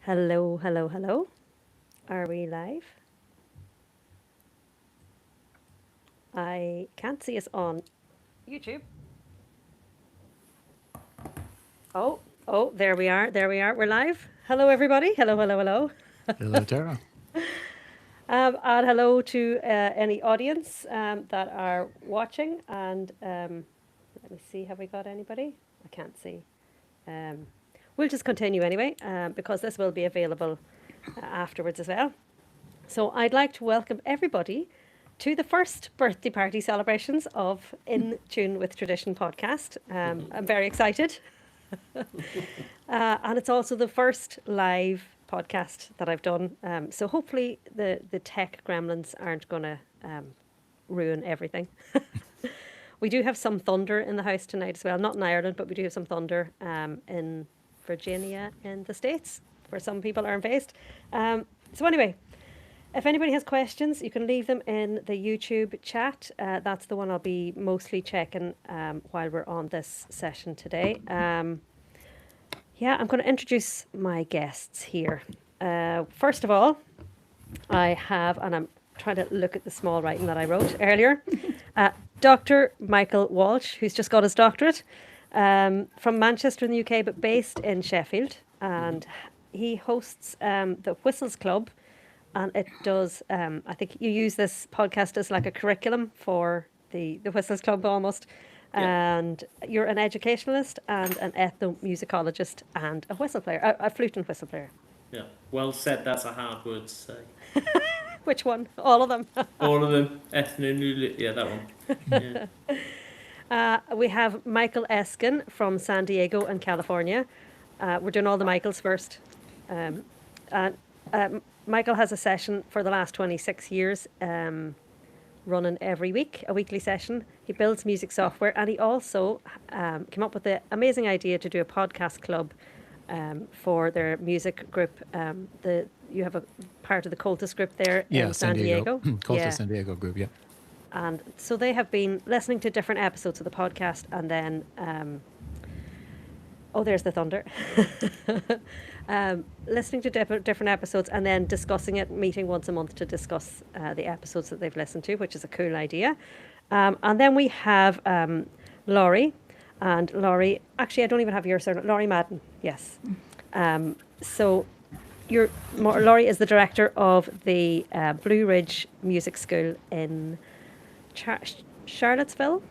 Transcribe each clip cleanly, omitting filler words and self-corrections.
Hello, hello, hello. Are we live? I can't see us on YouTube. Oh, there we are. There we are. We're live. Hello, everybody. Hello, hello, hello. Hello, Tara. And hello to any audience that are watching. And let me see, have we got anybody? I can't see. Um, we'll just continue anyway, because this will be available afterwards as well. So I'd like to welcome everybody to the first birthday party celebrations of In Tune with Tradition podcast. I'm very excited. And it's also the first live podcast that I've done. So hopefully the tech gremlins aren't going to ruin everything. We do have some thunder in the house tonight as well. Not in Ireland, but we do have some thunder in Virginia in the States, where some people are based. So anyway, if anybody has questions, you can leave them in the YouTube chat. That's the one I'll be mostly checking while we're on this session today. I'm going to introduce my guests here. First of all, I have, and I'm trying to look at the small writing that I wrote earlier, Dr. Michael Walsh, who's just got his doctorate from Manchester in the UK, but based in Sheffield. And he hosts the Whistles Club. And it does, I think you use this podcast as like a curriculum for the Whistles Club almost. Yeah. And you're an educationalist and an ethnomusicologist and a whistle player, a flute and whistle player. Yeah, well said. That's a hard word to say. Which one? All of them. All of them. Yeah, that one. Yeah. We have Michael Eskin from San Diego in California. We're doing all the Michaels first. And Michael has a session for the last 26 years, running every week, a weekly session. He builds music software, and he also came up with the amazing idea to do a podcast club for their music group. You have a part of the Cultus group there in San Diego. Cultus San Diego group, yeah. And so they have been listening to different episodes of the podcast, and then there's the thunder. Listening to different episodes and then discussing it, meeting once a month to discuss the episodes that they've listened to, which is a cool idea. And then we have Laurie. And Laurie, actually, I don't even have your surname. Laurie Madden, yes. So Laurie is the director of the Blue Ridge Music School in Charlottesville.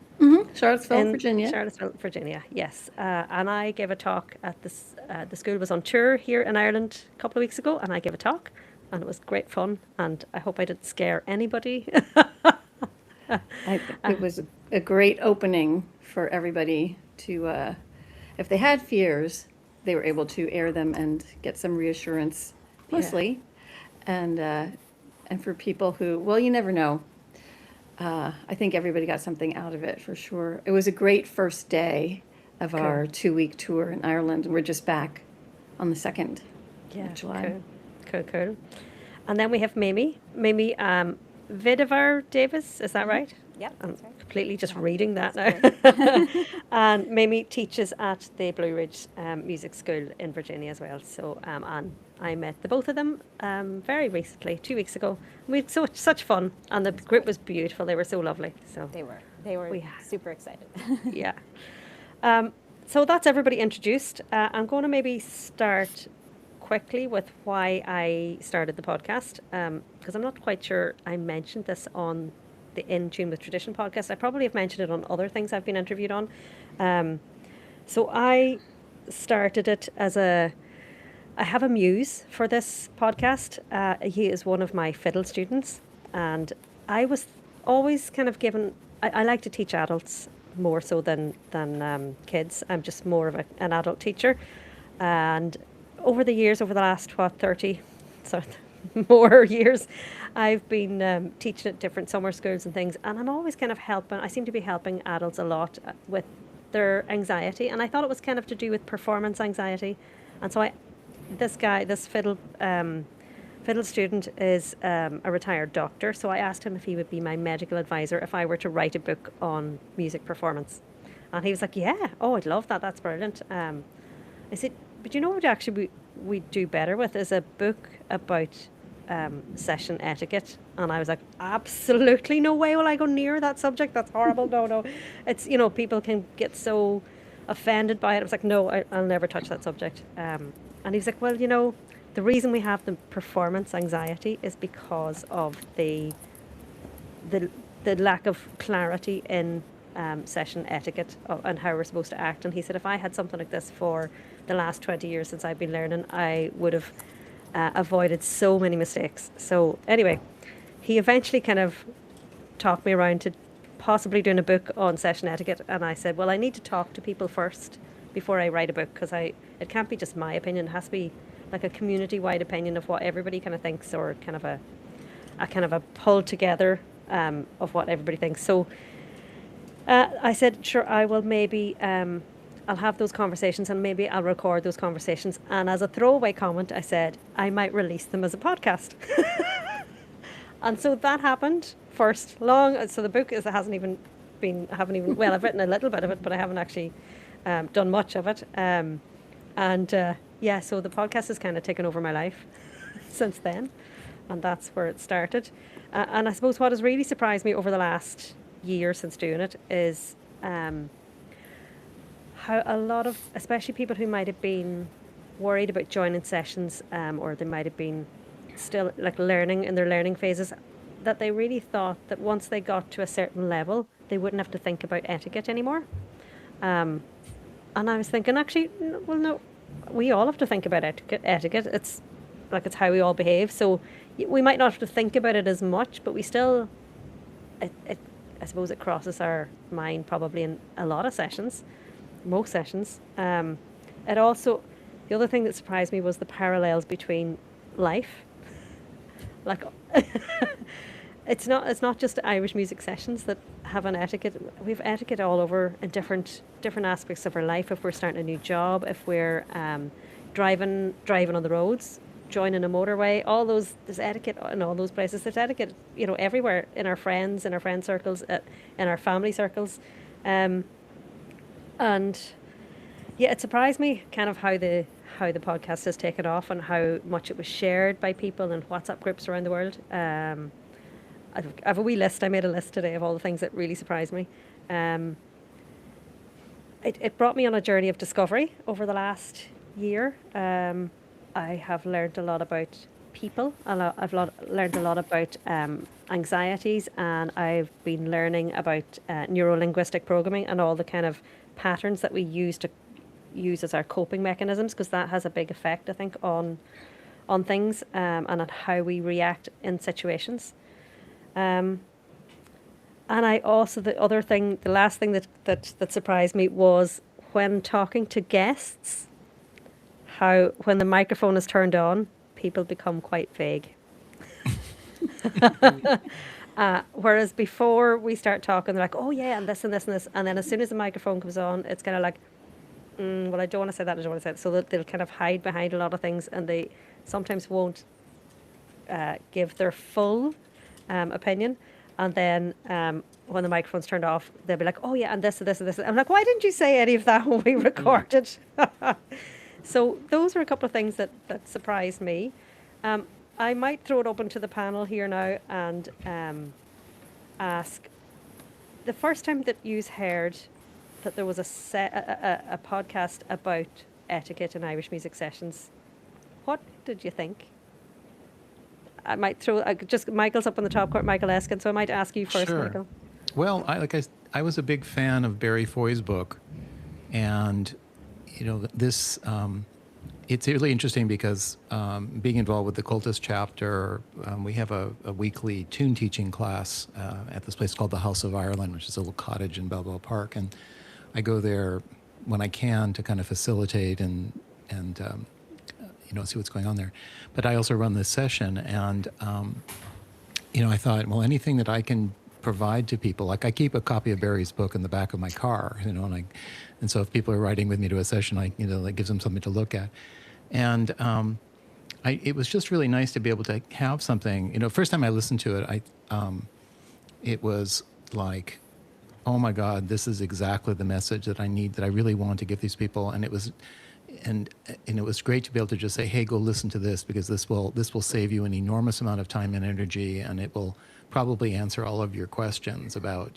Charlottesville, Virginia. Charlottesville, Virginia, yes. And I gave a talk at this. The school was on tour here in Ireland a couple of weeks ago, and I gave a talk, and it was great fun. And I hope I didn't scare anybody. It was a great opening for everybody to, if they had fears, they were able to air them and get some reassurance, mostly. And for people who, well, you never know. I think everybody got something out of it for sure. It was a great first day of our 2-week tour in Ireland, and we're just back on the 2nd of July. Cool. And then we have Mimi Vidavar Davis, is that right? Yeah, I'm that's right. completely just reading that now. And Mimi teaches at the Blue Ridge Music School in Virginia as well. So, and I met the both of them very recently, 2 weeks ago. We had such fun, and the group was beautiful. They were so lovely. So They were super excited. yeah. So that's everybody introduced. I'm going to maybe start quickly with why I started the podcast, because I'm not quite sure I mentioned this on the In Tune with Tradition podcast. I probably have mentioned it on other things I've been interviewed on. So I started it as I have a muse for this podcast. He is one of my fiddle students, and I was always kind of given, I like to teach adults more so than kids. I'm just more of an adult teacher. And over the years, over the last, 30 more years, I've been teaching at different summer schools and things, and I'm always kind of I seem to be helping adults a lot with their anxiety, and I thought it was kind of to do with performance anxiety. And so this fiddle student is a retired doctor, so I asked him if he would be my medical advisor if I were to write a book on music performance. And he was like, yeah, I'd love that, that's brilliant. I said, But you know what actually we do better with is a book about session etiquette. And I was like, absolutely no way will I go near that subject. That's horrible. No, no. It's, people can get so offended by it. I was like, no, I'll never touch that subject. And he was like, well, the reason we have the performance anxiety is because of the lack of clarity in session etiquette and how we're supposed to act. And he said, if I had something like this for the last 20 years since I've been learning, I would have avoided so many mistakes. So anyway, he eventually kind of talked me around to possibly doing a book on session etiquette. And I said, well, I need to talk to people first before I write a book, because it can't be just my opinion. It has to be like a community-wide opinion of what everybody kind of thinks, or kind of a pull together of what everybody thinks. So I said, sure, I will maybe, I'll have those conversations, and maybe I'll record those conversations. And as a throwaway comment, I said, I might release them as a podcast. And so that happened first. So the book I haven't even, well, I've written a little bit of it, but I haven't actually done much of it. So the podcast has kind of taken over my life since then. And that's where it started. And I suppose what has really surprised me over the last year since doing it is how a lot of, especially people who might have been worried about joining sessions, or they might have been still like learning in their learning phases, that they really thought that once they got to a certain level, they wouldn't have to think about etiquette anymore. And I was thinking, actually, well, no, we all have to think about etiquette. It's how we all behave. So we might not have to think about it as much, but we still, I suppose it crosses our mind probably in a lot of sessions, most sessions. It also, the other thing that surprised me was the parallels between life. Like, it's not just Irish music sessions that have an etiquette. We have etiquette all over in different aspects of our life. If we're starting a new job, if we're driving on the roads, joining a motorway, there's etiquette in all those places. There's etiquette, everywhere, in our friend circles, in our family circles. And yeah, it surprised me kind of how the podcast has taken off and how much it was shared by people in WhatsApp groups around the world. I've a wee list. I made a list today of all the things that really surprised me. It brought me on a journey of discovery over the last year. I have learned a lot about people. I've learned a lot about anxieties, and I've been learning about neuro-linguistic programming and all the kind of patterns that we use as our coping mechanisms, because that has a big effect, I think, on things and on how we react in situations. And I also, the last thing that surprised me was when talking to guests, how when the microphone is turned on, people become quite vague. Whereas before we start talking, they're like, oh yeah, and this and this and this. And then as soon as the microphone comes on, it's kind of like, well, I don't want to say that, I don't want to say that. So they'll kind of hide behind a lot of things, and they sometimes won't give their full opinion. And then when the microphone's turned off, they'll be like, oh yeah, and this and this and this. I'm like, why didn't you say any of that when we recorded? So those were a couple of things that surprised me. I might throw it open to the panel here now and ask, the first time that you heard that there was a podcast about etiquette in Irish music sessions, what did you think? I might throw, Michael's up on the top court, Michael Eskin, so I might ask you first, Sure. Michael. Well, I was a big fan of Barry Foy's book, and this it's really interesting because being involved with the Cultus chapter, we have a weekly tune teaching class at this place called the House of Ireland, which is a little cottage in Balboa Park, and I go there when I can to kind of facilitate and see what's going on there. But I also run this session, and I thought, well, anything that I can provide to people, like I keep a copy of Barry's book in the back of my car, and so if people are riding with me to a session, that gives them something to look at. And it was just really nice to be able to have something. First time I listened to it, it was like, oh my God, this is exactly the message that I need, that I really want to give these people. And it was and it was great to be able to just say, hey, go listen to this, because this will save you an enormous amount of time and energy, and it will probably answer all of your questions about,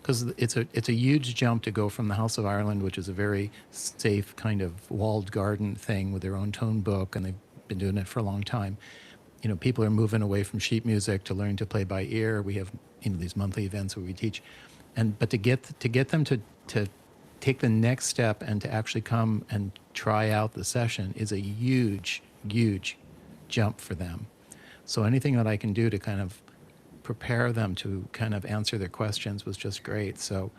because it's a huge jump to go from the House of Ireland, which is a very safe kind of walled garden thing with their own tone book, and they've been doing it for a long time. People are moving away from sheet music to learning to play by ear. We have these monthly events where we teach, but to get them to take the next step and to actually come and try out the session is a huge jump for them. So anything that I can do to kind of prepare them to kind of answer their questions was just great. So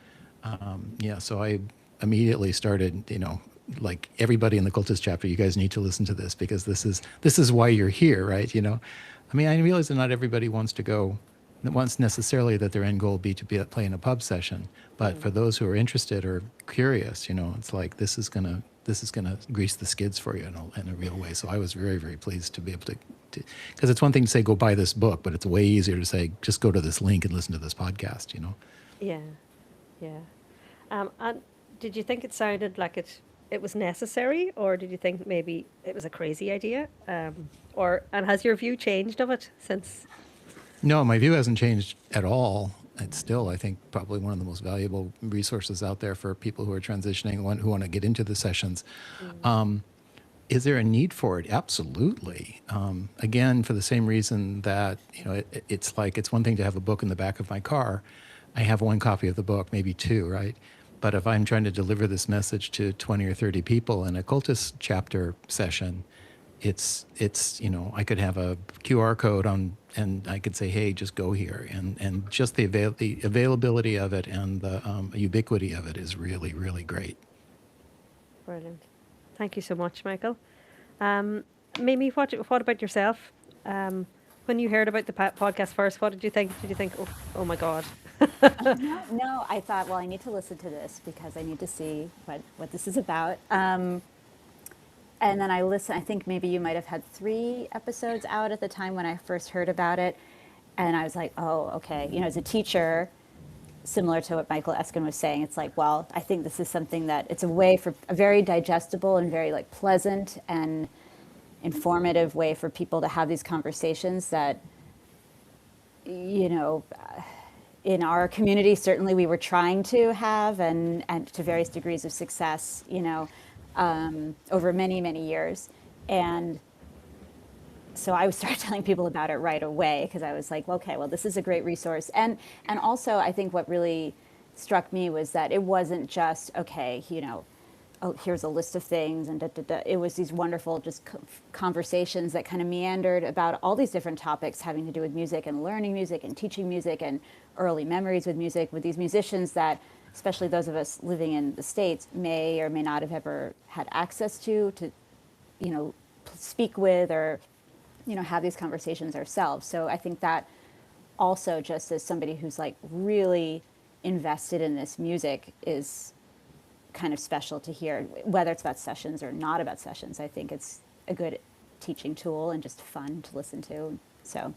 so I immediately started, like everybody in the Cultist chapter, you guys need to listen to this, because this is why you're here, right? I realize that not everybody wants necessarily that their end goal be to play in a pub session, but for those who are interested or curious, it's like this is gonna grease the skids for you in a real way. So I was very, very pleased to be able to, because it's one thing to say go buy this book, but it's way easier to say just go to this link and listen to this podcast. Yeah. And did you think it sounded like it was necessary, or did you think maybe it was a crazy idea? And has your view changed of it since? No, my view hasn't changed at all. It's still, I think, probably one of the most valuable resources out there for people who are transitioning, who want to get into the sessions. Is there a need for it? Absolutely. Again, for the same reason that, it's like, it's one thing to have a book in the back of my car. I have one copy of the book, maybe two, right? But if I'm trying to deliver this message to 20 or 30 people in a Cultist chapter session, it's I could have a QR code on, and I could say, hey, just go here, and just the availability of it and the ubiquity of it is really, really great. Brilliant. Thank you so much, Michael. Mimi, what about yourself? When you heard about the podcast first, what did you think? Did you think, oh my God? No, I thought, well, I need to listen to this because I need to see what this is about. And then I listened. I think maybe you might have had 3 episodes out at the time when I first heard about it. And I was like, oh, okay. As a teacher, similar to what Michael Eskin was saying, it's like, well, I think this is something that it's a way for a very digestible and very pleasant and informative way for people to have these conversations that, in our community, certainly we were trying to have and to various degrees of success, over many, many years. And so I started telling people about it right away because I was like, okay, well, this is a great resource. And also I think what really struck me was that it wasn't just, okay, oh, here's a list of things and da, da, da. It was these wonderful just conversations that kind of meandered about all these different topics having to do with music and learning music and teaching music and early memories with music, with these musicians that, especially those of us living in the States, may or may not have ever had access to speak with or, have these conversations ourselves. So I think that also, just as somebody who's really invested in this music, is kind of special to hear, whether it's about sessions or not about sessions. I think it's a good teaching tool and just fun to listen to. So,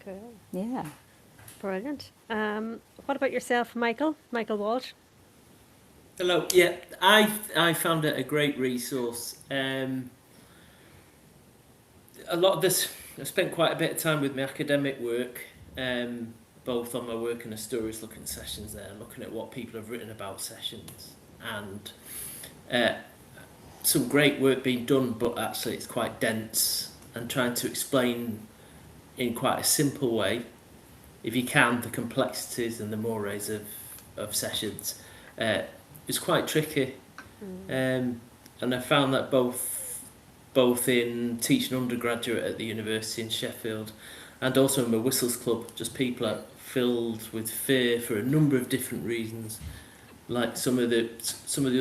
Cool. Yeah. Brilliant. What about yourself, Michael? Michael Walsh? Hello. Yeah, I found it a great resource. A lot of this, I spent quite a bit of time with my academic work, both on my work and the stories, looking at sessions there, looking at what people have written about sessions, and some great work being done, but actually it's quite dense, and trying to explain in quite a simple way, if you can, the complexities and the mores of sessions. It's quite tricky, and I found that both in teaching undergraduate at the university in Sheffield, and also in my Whistles Club, just people are filled with fear for a number of different reasons. Like some of the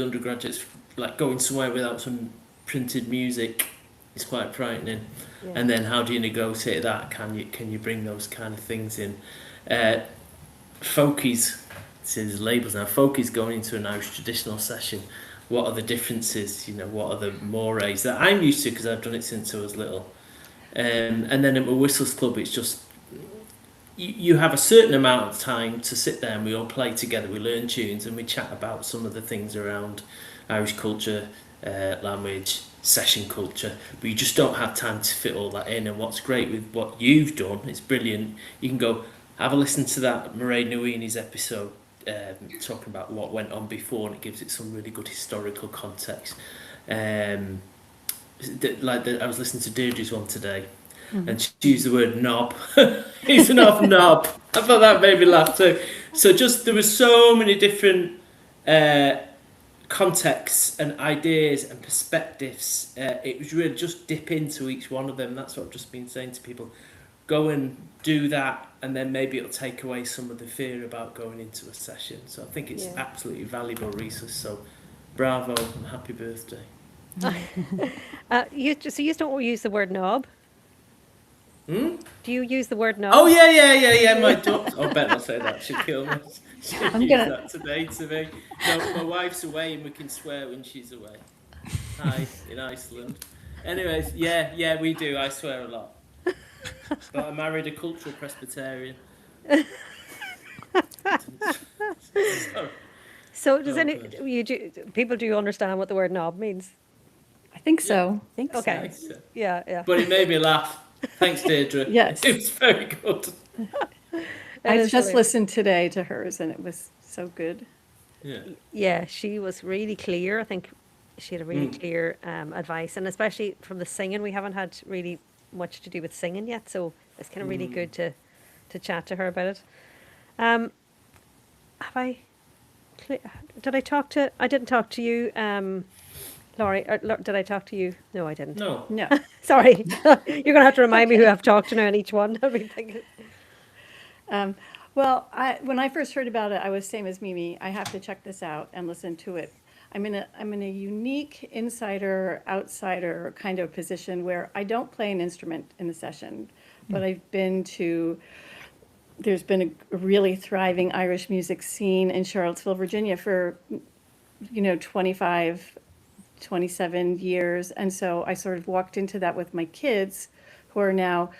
undergraduates, like going somewhere without some printed music is quite frightening. Yeah. And then how do you negotiate that? Can you bring those kind of things in? Folkies, there's labels now. Folkies going into an Irish traditional session. What are the differences? What are the mores that I'm used to because I've done it since I was little. And then at my Whistles Club, it's just you have a certain amount of time to sit there and we all play together. We learn tunes and we chat about some of the things around Irish culture, language, session culture, but you just don't have time to fit all that in. And what's great with what you've done, it's brilliant. You can go have a listen to that Mairead Nwini's episode talking about what went on before, and it gives it some really good historical context. I was listening to Deirdre's one today, and she used the word knob. He's an off knob. I thought that made me laugh too. So just there were so many different contexts and ideas and perspectives. It was really just dip into each one of them. That's what I've just been saying to people. Go and do that, and then maybe it'll take away some of the fear about going into a session. So I think it's absolutely valuable resource. So bravo and happy birthday. You don't use the word knob. Do you use the word knob? Oh yeah. My daughter. I better not say that. She'll kill me. She'll use that today to me. No, my wife's away, and we can swear when she's away. Hi, in Iceland. Anyways, yeah, we do. I swear a lot. But I married a cultural Presbyterian. So does people do understand what the word knob means? I think so. I think Okay. so. Yeah. But it made me laugh. Thanks, Deirdre. Yes. It was very good. I is just brilliant. listened today to hers, and it was so good. Yeah. Yeah, she was really clear. I think she had a really clear advice, and especially from the singing, we haven't had really much to do with singing yet, so it's kind of really good to chat to her about it. Have I? Did I talk to? I didn't talk to you, Laurie. Did I talk to you? No, I didn't. No. No. Sorry, you're gonna have to remind me who I've talked to now in each one. I've been thinking. Well, when I first heard about it, I was same as Mimi. I have to check this out and listen to it. I'm in a unique insider outsider kind of position where I don't play an instrument in the session, but there's been a really thriving Irish music scene in Charlottesville, Virginia for 25, 27 years, and so I sort of walked into that with my kids, who are now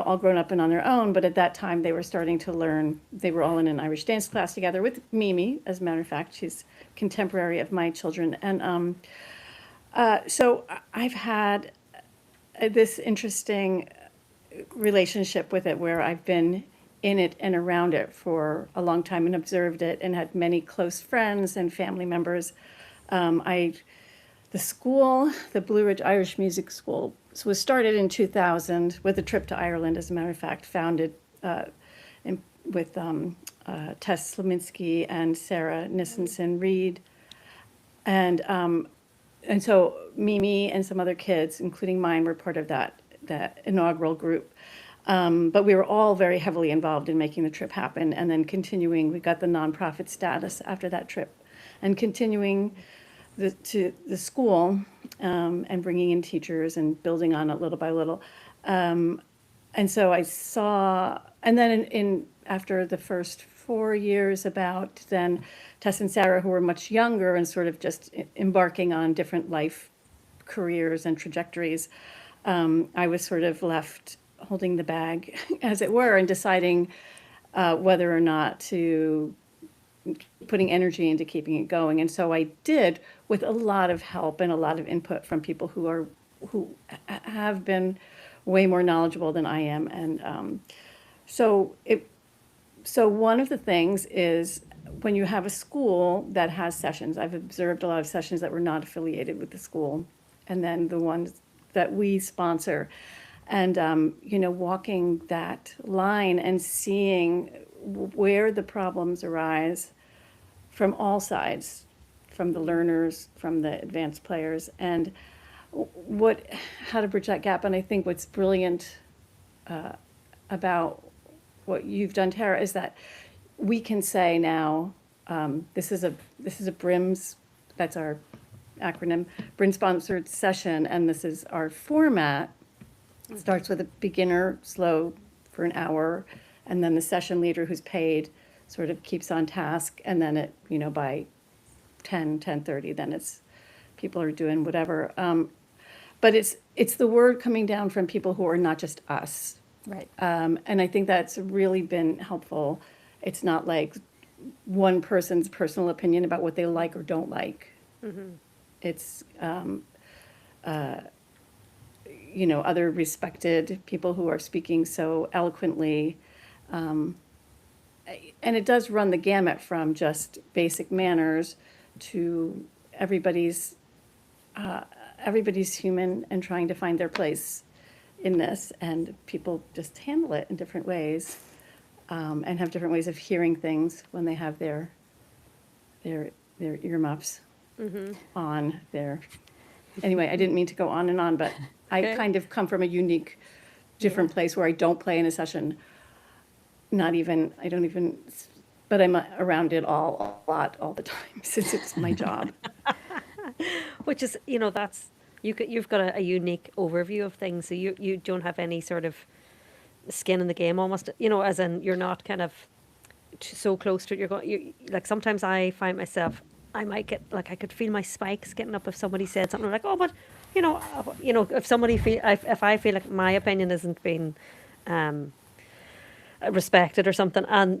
all grown up and on their own, but at that time they were starting to learn. They were all in an Irish dance class together with Mimi, as a matter of fact. She's contemporary of my children. And so I've had this interesting relationship with it where I've been in it and around it for a long time and observed it and had many close friends and family members. The school, the Blue Ridge Irish Music School, was started in 2000 with a trip to Ireland, as a matter of fact, founded with Tess Slaminski and Sarah Nissenson-Reed. And so Mimi and some other kids, including mine, were part of that inaugural group. But we were all very heavily involved in making the trip happen, and then continuing. We got the nonprofit status after that trip, and continuing to the school and bringing in teachers and building on it little by little. And so I saw, and then after the first 4 years then Tess and Sarah, who were much younger and sort of just embarking on different life careers and trajectories, I was sort of left holding the bag, as it were, and deciding whether or not to putting energy into keeping it going. And so I did, with a lot of help and a lot of input from people who have been way more knowledgeable than I am. And so one of the things is when you have a school that has sessions, I've observed a lot of sessions that were not affiliated with the school, and then the ones that we sponsor, and walking that line and seeing where the problems arise from all sides, from the learners, from the advanced players, and how to bridge that gap. And I think what's brilliant about what you've done, Tara, is that we can say now, this is a BRIMS, that's our acronym, BRIM-sponsored session, and this is our format. It starts with a beginner, slow for an hour, and then the session leader, who's paid, sort of keeps on task, and then by 10:30, then people are doing whatever. But it's the word coming down from people who are not just us. Right. And I think that's really been helpful. It's not like one person's personal opinion about what they like or don't like. It's other respected people who are speaking so eloquently. And it does run the gamut from just basic manners to everybody's everybody's human and trying to find their place in this, and people just handle it in different ways, and have different ways of hearing things when they have their earmuffs on there. Anyway, I didn't mean to go on and on, but Okay. I kind of come from a unique, different place where I don't play in a session. I don't even, but I'm around it a lot, all the time, since it's my job. Which is, that's, you've got a unique overview of things. So you don't have any sort of skin in the game almost, as in you're not kind of so close to it. Like sometimes I find myself, I might get, like, I could feel my spikes getting up if somebody said something like, oh, but, if somebody if I feel like my opinion isn't being, respected or something, and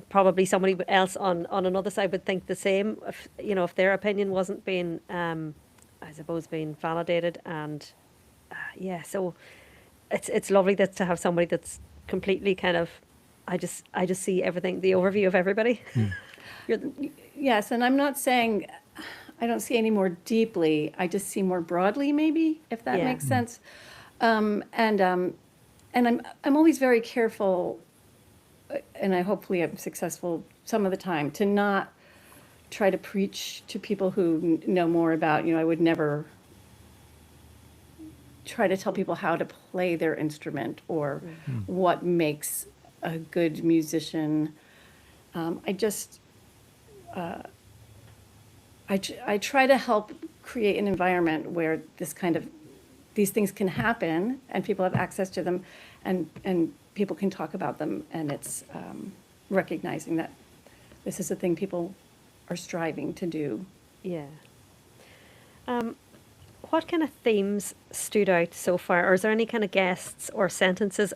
probably somebody else on another side would think the same, if their opinion wasn't being I suppose being validated. And so it's lovely to have somebody that's completely kind of, I just see everything, the overview of everybody. You're Yes, and I'm not saying I don't see any more deeply. I just see more broadly, maybe, if that Yeah. makes sense. And I'm always very careful, and I hopefully I'm successful some of the time, to not try to preach to people who know more about. I would never try to tell people how to play their instrument or what makes a good musician. I try to help create an environment where these things can happen and people have access to them, and people can talk about them, and it's recognizing that this is a thing people are striving to do. Yeah. What kind of themes stood out so far? Or is there any kind of guests or sentences?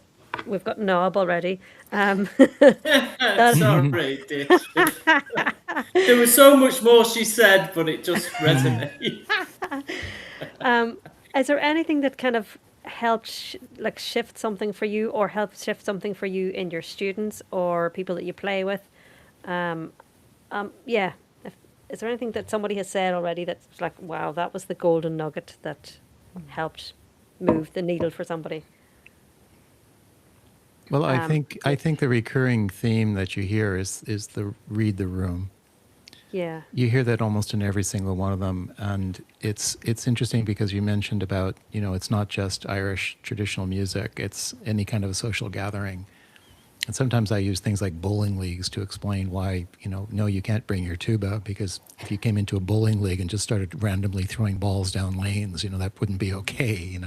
We've got Nob already. Sorry, dear. There was so much more she said, but it just resonated. Is there anything that kind of helped shift something for you, or helped shift something for you in your students or people that you play with? Yeah. Is there anything that somebody has said already that's like, wow, that was the golden nugget that helped move the needle for somebody? Well, I think the recurring theme that you hear is the read the room. Yeah. You hear that almost in every single one of them, and it's interesting because you mentioned about, it's not just Irish traditional music, it's any kind of a social gathering. And sometimes I use things like bowling leagues to explain why, no, you can't bring your tuba, because if you came into a bowling league and just started randomly throwing balls down lanes, that wouldn't be okay,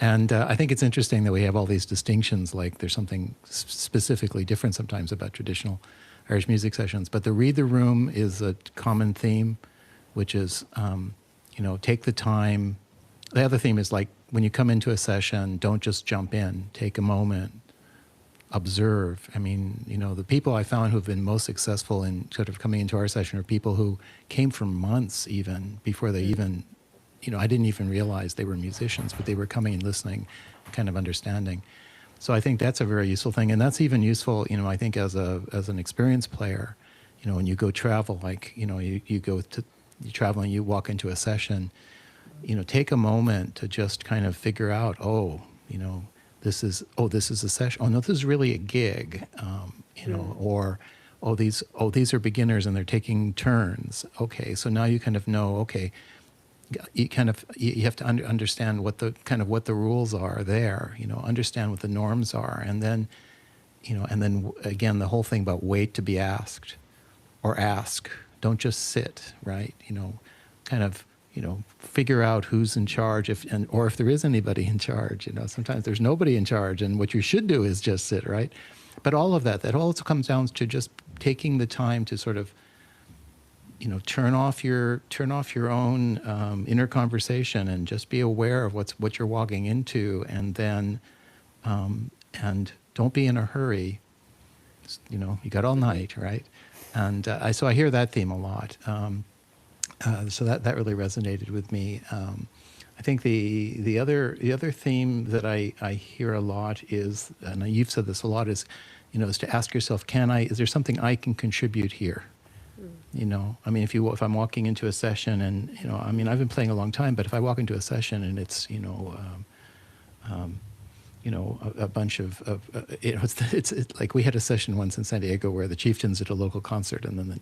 And I think it's interesting that we have all these distinctions, like there's something specifically different sometimes about traditional Irish music sessions. But the read the room is a common theme, which is, take the time. The other theme is, like, when you come into a session, don't just jump in, take a moment, observe. I mean, the people I found who've been most successful in sort of coming into our session are people who came for months even before they even, I didn't even realize they were musicians, but they were coming and listening, kind of understanding. So I think that's a very useful thing. And that's even useful, I think as an experienced player, when you go travel, like, you travel and you walk into a session, take a moment to just kind of figure out, this is a session. Oh no, this is really a gig, or these are beginners and they're taking turns. Okay, so now you kind of know. Okay, you have to understand what the rules are there. Understand what the norms are, and then again the whole thing about wait to be asked, or ask. Don't just sit, right? Figure out who's in charge, or if there is anybody in charge. Sometimes there's nobody in charge, and what you should do is just sit, right? But all of that also comes down to just taking the time to sort of, turn off your own inner conversation and just be aware of what you're walking into, and then and don't be in a hurry. You got all night, right? And so I hear that theme a lot. So that really resonated with me. I think the other theme that I hear a lot is, and you've said this a lot, is, is to ask yourself, is there something I can contribute here? I mean, if I'm walking into a session and, I mean, I've been playing a long time, but if I walk into a session and it's, a bunch of it's like we had a session once in San Diego where the Chieftains did a local concert, and then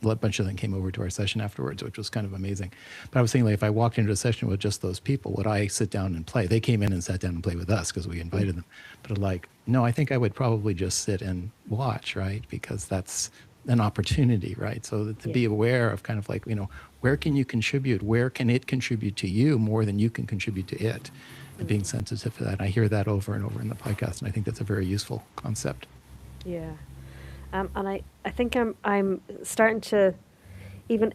a bunch of them came over to our session afterwards, which was kind of amazing. But I was thinking, like, if I walked into a session with just those people, would I sit down and play? They came in and sat down and played with us because we invited them. But no, I think I would probably just sit and watch, right? Because that's an opportunity, right? So to be aware of kind of like, where can you contribute? Where can it contribute to you more than you can contribute to it? And being sensitive to that. I hear that over and over in the podcast, and I think that's a very useful concept. Yeah. And I think I'm starting to even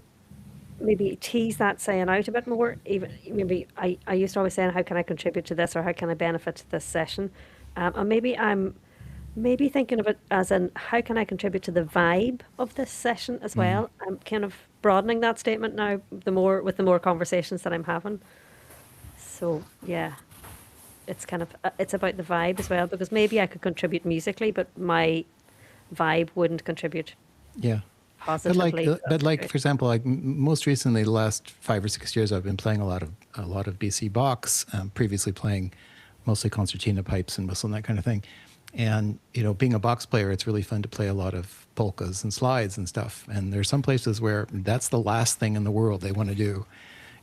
maybe tease that saying out a bit more. Even maybe I used to always say, how can I contribute to this, or how can I benefit to this session? And maybe I'm thinking of it as in, how can I contribute to the vibe of this session as well? I'm kind of broadening that statement now with the more conversations that I'm having. So yeah, it's kind of it's about the vibe as well, because maybe I could contribute musically, but my vibe wouldn't contribute positively. But for example, like most recently, the last 5 or 6 years, I've been playing a lot of BC Bach's, previously playing mostly concertina, pipes and whistle and that kind of thing. And, being a box player, it's really fun to play a lot of polkas and slides and stuff. And there's some places where that's the last thing in the world they want to do,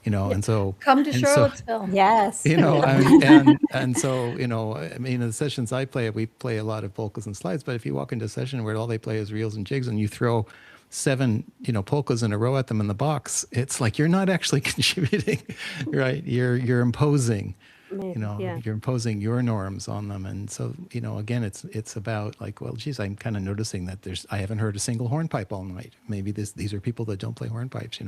and so. Come to Charlottesville. Yes. And so, I mean, in the sessions I play, we play a lot of polkas and slides, but if you walk into a session where all they play is reels and jigs and you throw 7, polkas in a row at them in the box, it's like you're not actually contributing, right? You're imposing. You're imposing your norms on them. And so, again, it's about like, well, geez, I'm kind of noticing that I haven't heard a single hornpipe all night. Maybe these are people that don't play hornpipes,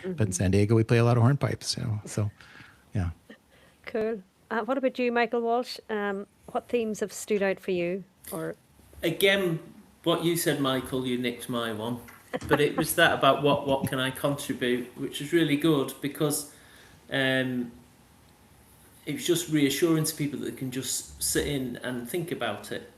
but in San Diego, we play a lot of hornpipes, so, yeah. Cool. What about you, Michael Walsh? What themes have stood out for you? Or Again, what you said, Michael, you nicked my one, but it was that about what can I contribute, which is really good, because it's just reassuring to people that they can just sit in and think about it.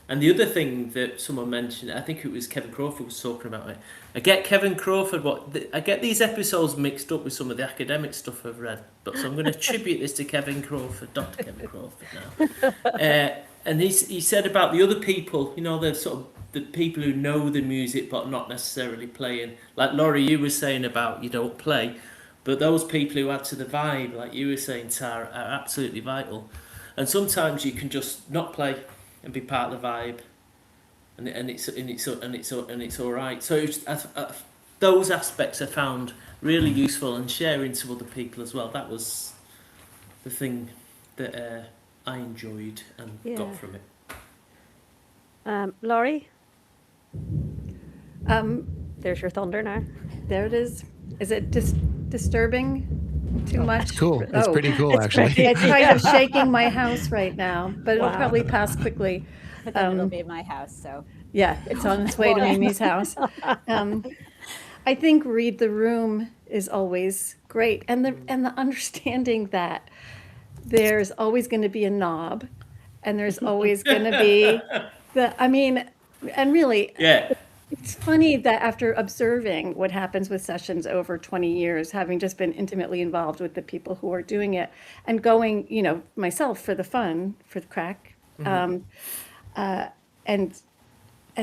And the other thing that someone mentioned, I think it was Kevin Crawford was talking about it. I get Kevin Crawford, I get these episodes mixed up with some of the academic stuff I've read, but so I'm going to attribute this to Kevin Crawford, Dr. Kevin Crawford now. And he said about the other people, the sort of the people who know the music but not necessarily playing. Like Laurie, you were saying about you don't play. But those people who add to the vibe, like you were saying, Tara, are absolutely vital. And sometimes you can just not play and be part of the vibe, and it's all right. So those aspects I found really useful, and sharing to other people as well. That was the thing that I enjoyed and got from it. Laurie? There's your thunder now. There it is. Is it disturbing too much? It's cool. It's pretty cool, actually. It's kind of shaking my house right now, but it'll probably pass quickly. But then it'll be my house, so. Yeah, it's on its way to Mimi's house. I think read the room is always great, and the understanding that there's always going to be a knob, and there's always going to be and really. Yeah. It's funny that after observing what happens with sessions over 20 years, having just been intimately involved with the people who are doing it and going, myself for the fun, for the crack, and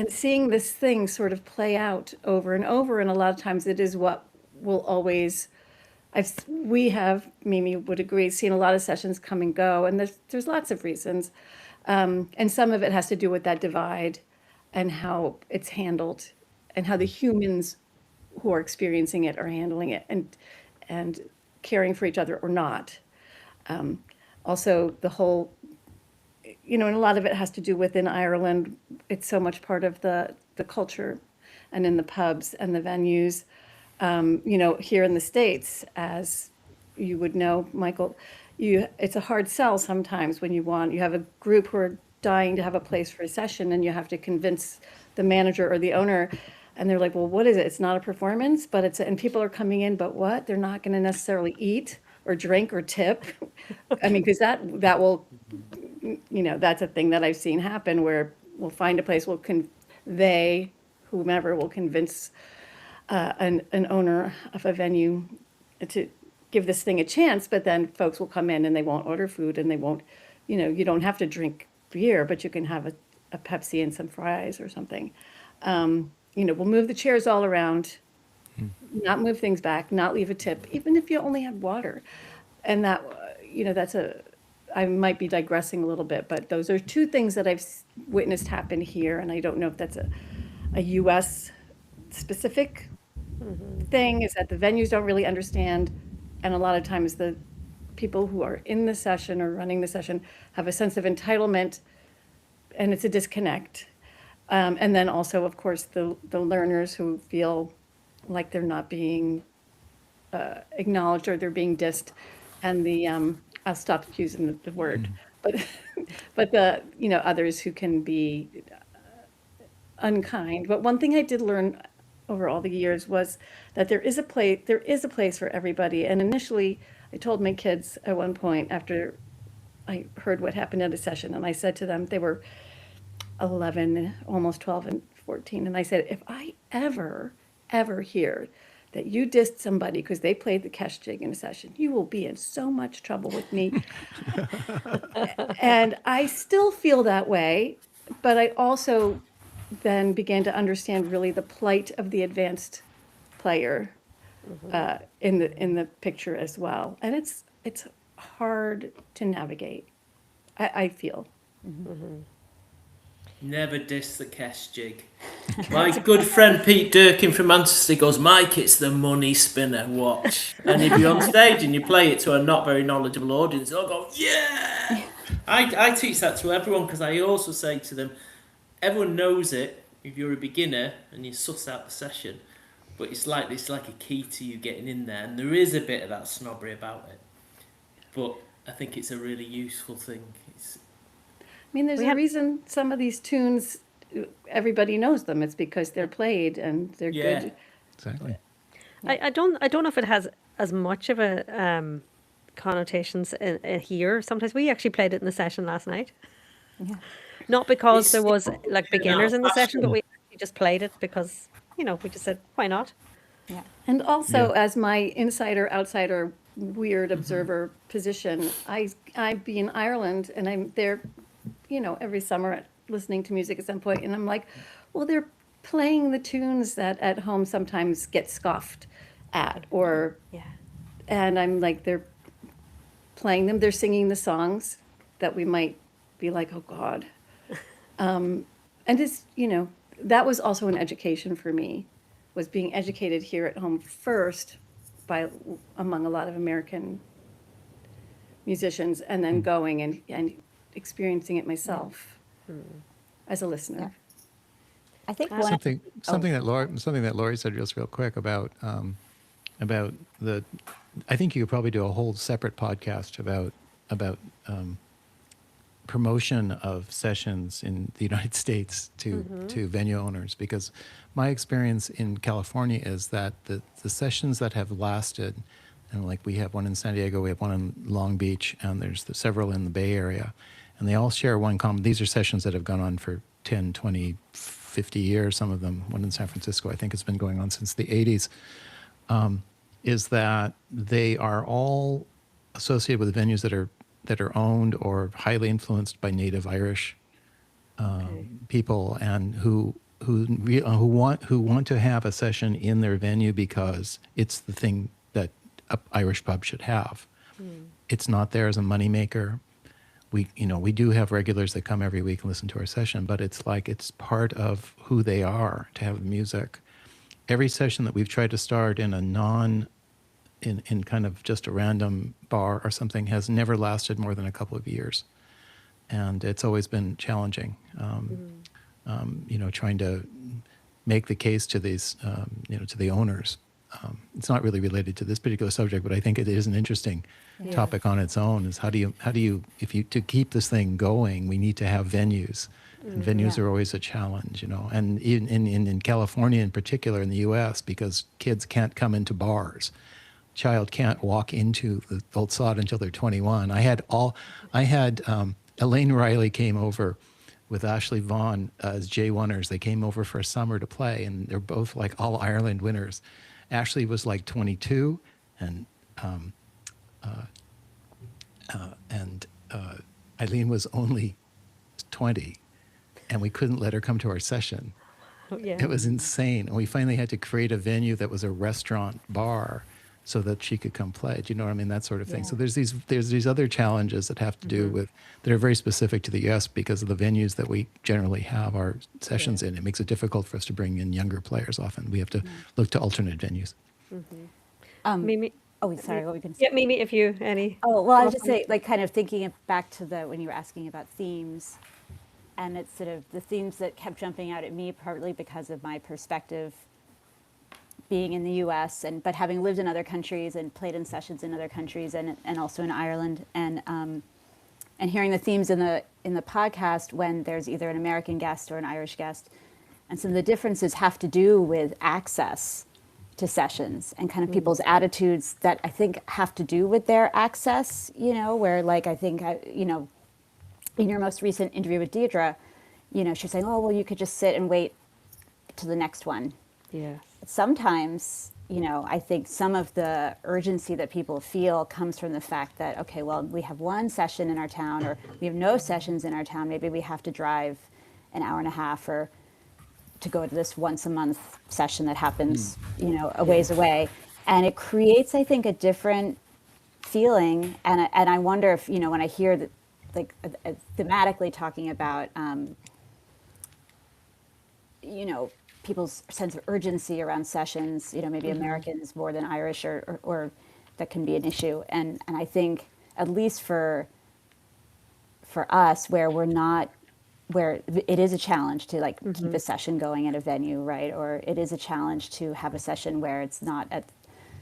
seeing this thing sort of play out over and over. And a lot of times it is what will always, Mimi would agree, seen a lot of sessions come and go. And there's lots of reasons. And some of it has to do with that divide and how it's handled, and how the humans who are experiencing it are handling it, and caring for each other or not. Also, the whole, and a lot of it has to do with in Ireland. It's so much part of the culture, and in the pubs and the venues. Here in the States, as you would know, Michael, it's a hard sell sometimes when you have a group who are dying to have a place for a session, and you have to convince the manager or the owner And they're like, well, what is it? It's not a performance, but and people are coming in, but what? They're not going to necessarily eat or drink or tip. I mean, because that will, that's a thing that I've seen happen where we'll find a place, whomever will convince an owner of a venue to give this thing a chance, but then folks will come in and they won't order food and they won't, you don't have to drink beer, but you can have a Pepsi and some fries or something. We'll move the chairs all around, not move things back, not leave a tip, even if you only had water. And that, I might be digressing a little bit, but those are two things that I've witnessed happen here. And I don't know if that's a US specific thing, is that the venues don't really understand. And a lot of times the people who are in the session or running the session have a sense of entitlement, and it's a disconnect. And then also, of course, the learners who feel like they're not being acknowledged or they're being dissed. And I'll stop using the word, but the, others who can be unkind. But one thing I did learn over all the years was that there is a place for everybody. And initially, I told my kids at one point after I heard what happened at a session, and I said to them, they were 11, almost 12 and 14. And I said, if I ever hear that you dissed somebody because they played the cash jig in a session, you will be in so much trouble with me. And I still feel that way, but I also then began to understand really the plight of the advanced player in the picture as well. And it's hard to navigate, I feel. Never diss the cash jig. My good friend Pete Durkin from Manchester goes, Mike, it's the money spinner, watch. And if you're on stage and you play it to a not very knowledgeable audience, they'll go, yeah! I teach that to everyone because I also say to them, everyone knows it if you're a beginner and you suss out the session, but it's like a key to you getting in there, and there is a bit of that snobbery about it. But I think it's a really useful thing. I mean, there's a reason some of these tunes, everybody knows them. It's because they're played and they're good. Exactly. I don't know if it has as much of a connotations here. Sometimes we actually played it in the session last night. Yeah. Not because there was like beginners in the session, but we just played it because, we just said, why not? Yeah. And also, as my insider, outsider, weird observer position, I be in Ireland and I'm there, every summer listening to music at some point, and I'm like, well, they're playing the tunes that at home sometimes get scoffed at, and I'm like, they're playing them, they're singing the songs that we might be like, oh God. And it's, that was also an education for me, was being educated here at home first among a lot of American musicians, and then going and experiencing it myself as a listener. Yeah. I think something that Lori said just real quick about the. I think you could probably do a whole separate podcast about promotion of sessions in the United States to venue owners, because my experience in California is that the sessions that have lasted, and like we have one in San Diego, we have one in Long Beach, and there's several in the Bay Area, and they all share one common. These are sessions that have gone on for 10, 20, 50 years, some of them. One in San Francisco, I think it's been going on since the 80s, is that they are all associated with venues that are owned or highly influenced by native Irish people, and who want to have a session in their venue because it's the thing that an Irish pub should have. It's not there as a moneymaker. We do have regulars that come every week and listen to our session, but it's like it's part of who they are to have music. Every session that we've tried to start in in kind of just a random bar or something has never lasted more than a couple of years, and it's always been challenging. Trying to make the case to these, to the owners. It's not really related to this particular subject, but I think it is an interesting topic on its own. Is how do you to keep this thing going, we need to have venues And venues Yeah. are always a challenge, and even in California in particular, in the US, because kids can't come into bars. Child can't walk into the old sod until they're 21. I had Elaine Riley came over with Ashley Vaughn as J1ers. They came over for a summer to play, and they're both like all Ireland winners. Ashley was like 22, and Eileen was only 20, and we couldn't let her come to our session. Oh, yeah. It was insane. And we finally had to create a venue that was a restaurant bar so that she could come play. Do you know what I mean? That sort of thing. Yeah. So there's these other challenges that have to do with, that are very specific to the US because of the venues that we generally have our sessions in. It makes it difficult for us to bring in younger players often. We have to look to alternate venues. Mimi. Oh, sorry, what were we going to say? Yeah, Mimi, if you any. Oh, well, I was just saying, like, kind of thinking back to when you were asking about themes, and it's sort of the themes that kept jumping out at me, partly because of my perspective being in the U.S. but having lived in other countries and played in sessions in other countries and also in Ireland, and hearing the themes in the podcast when there's either an American guest or an Irish guest, and some of the differences have to do with access to sessions and kind of people's attitudes that I think have to do with their access, where like I think, in your most recent interview with Deirdre, she's saying, oh, well, you could just sit and wait to the next one. Yeah. Sometimes, I think some of the urgency that people feel comes from the fact that, okay, well, we have one session in our town or we have no sessions in our town. Maybe we have to drive an hour and a half or to go to this once a month session that happens, a ways away. And it creates, I think, a different feeling. And I wonder if, when I hear that, like thematically talking about, people's sense of urgency around sessions, maybe Americans more than Irish or that can be an issue. And I think at least for us where it is a challenge to like keep a session going at a venue, right? Or it is a challenge to have a session where it's not at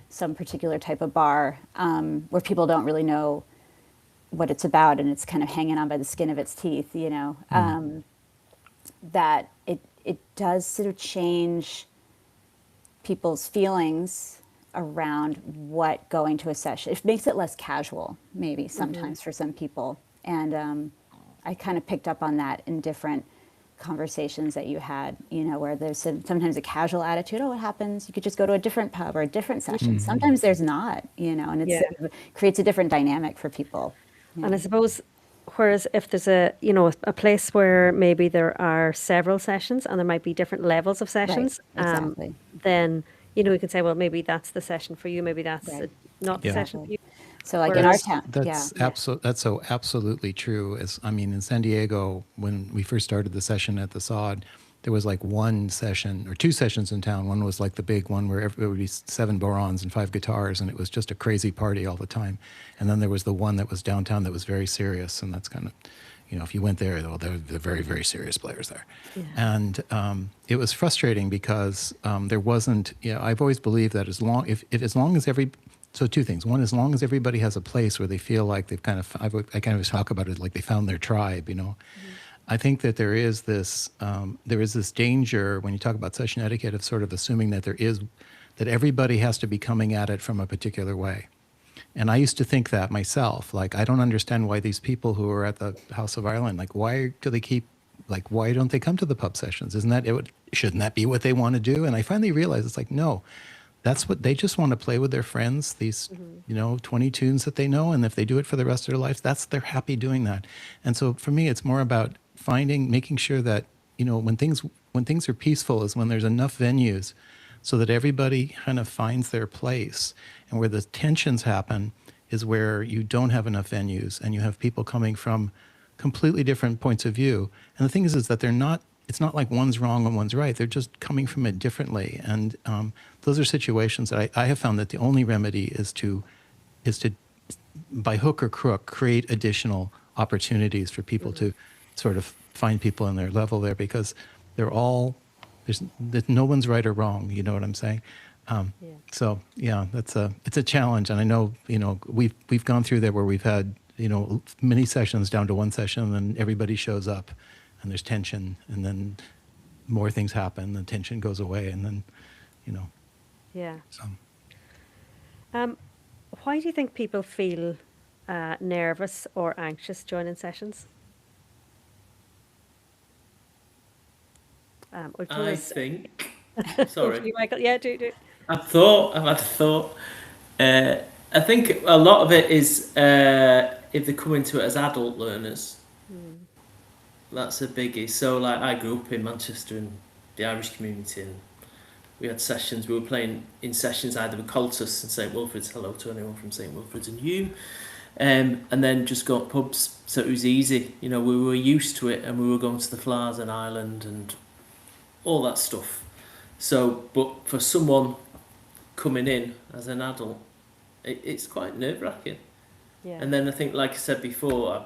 some particular type of bar, where people don't really know what it's about and it's kind of hanging on by the skin of its teeth, that it does sort of change people's feelings around what going to a session. It makes it less casual, maybe sometimes for some people. And I kind of picked up on that in different conversations that you had, where there's sometimes a casual attitude. Oh, it happens. You could just go to a different pub or a different session. Sometimes there's not, and it sort of creates a different dynamic for people. And I suppose, whereas if there's a place where maybe there are several sessions and there might be different levels of sessions, Right, exactly. then, we can say, well, maybe that's the session for you. Maybe that's Right. not the Yeah. session for you. So like in our Whereas- town, That's that's so absolutely true. In San Diego, when we first started the session at the Sod, there was like one session or two sessions in town. One was like the big one where there would be 7 borons and 5 guitars, and it was just a crazy party all the time. And then there was the one that was downtown that was very serious, and that's kind of, if you went there, they're very, very serious players there. Yeah. And it was frustrating because there wasn't. I've always believed that as long as so 2 things. One, as long as everybody has a place where they feel like they've I kind of talk about it like they found their tribe, I think that there is this danger when you talk about session etiquette of sort of assuming that that everybody has to be coming at it from a particular way. And I used to think that myself, like, I don't understand why these people who are at the House of Ireland, like, why don't they come to the pub sessions? Shouldn't that be what they want to do? And I finally realized it's like, no. That's what they just want to play with their friends, these, 20 tunes that they know. And if they do it for the rest of their lives, they're happy doing that. And so for me, it's more about making sure that, when things are peaceful is when there's enough venues so that everybody kind of finds their place. And where the tensions happen is where you don't have enough venues and you have people coming from completely different points of view. And the thing is that it's not like one's wrong and one's right. They're just coming from it differently. And those are situations that I have found that the only remedy is to, by hook or crook, create additional opportunities for people to sort of find people in their level there, because there's no one's right or wrong. You know what I'm saying? So yeah, it's a challenge. And I know, we've gone through there where we've had, many sessions down to one session and then everybody shows up. and there's tension, and then more things happen, the tension goes away, and then, Yeah. so. Why do you think people feel nervous or anxious joining sessions? I think. Over Sorry. to you, Michael. Yeah, do. I've had a thought. I think a lot of it is if they come into it as adult learners. That's a biggie. So, like, I grew up in Manchester in the Irish community, and we had sessions. We were playing in sessions either with Coltus and St Wilfrid's. Hello to anyone from St Wilfrid's and you. And then just go to pubs. So it was easy. We were used to it, and we were going to the Flowers and Island and all that stuff. So, but for someone coming in as an adult, it's quite nerve-wracking. Yeah. And then I think, like I said before,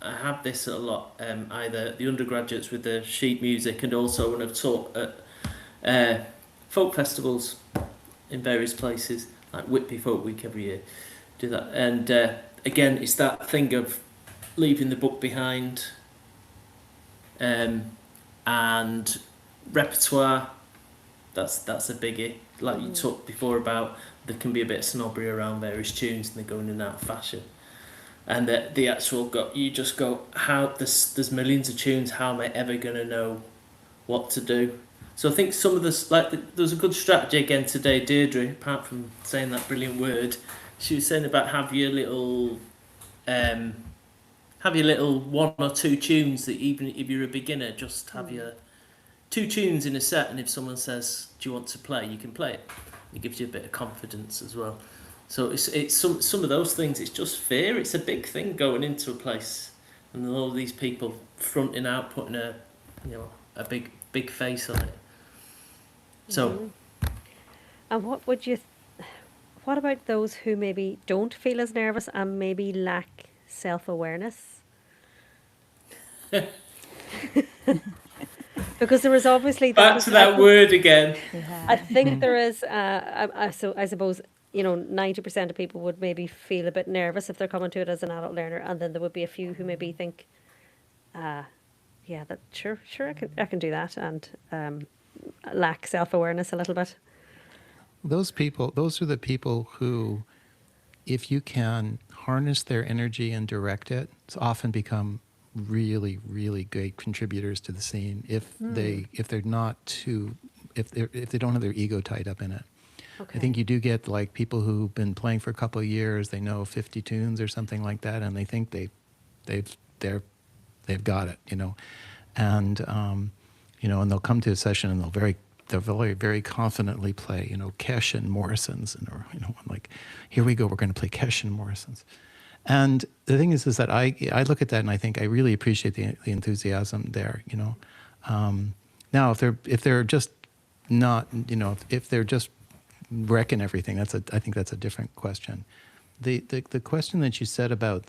I have this a lot, either the undergraduates with the sheet music, and also when I've taught at folk festivals in various places, like Whitby Folk Week every year, do that. And again, it's that thing of leaving the book behind, and repertoire. That's a biggie. Like you talked before about, there can be a bit of snobbery around various tunes, and they're going in and out of fashion. And the actual you just go, how there's millions of tunes. How am I ever gonna know what to do? So I think some of this, there's a good strategy again today. Deirdre, apart from saying that brilliant word, she was saying about have your little one or two tunes that even if you're a beginner, just have your 2 tunes in a set, and if someone says, "Do you want to play?" you can play it. It gives you a bit of confidence as well. So it's some of those things. It's just fear. It's a big thing going into a place, and all these people fronting out, putting a big face on it. So, And what about those who maybe don't feel as nervous and maybe lack self-awareness? Because there is obviously back to that word again. I think there is. So I suppose 90% of people would maybe feel a bit nervous if they're coming to it as an adult learner, and then there would be a few who maybe think, that sure I can do that, and lack self-awareness a little bit. Those are the people who, if you can harness their energy and direct it, often become really, really great contributors to the scene if they don't have their ego tied up in it. Okay. I think you do get like people who've been playing for a couple of years, they know 50 tunes or something like that, and they think they've got it, and and they'll come to a session and they'll very, very confidently play, Kesh and Morrison's, and like, here we go, we're going to play Kesh and Morrison's. And the thing is that I look at that and I think I really appreciate the enthusiasm there, Now, if they're just not, if they're just wrecking everything, I think that's a different question. The question that you said about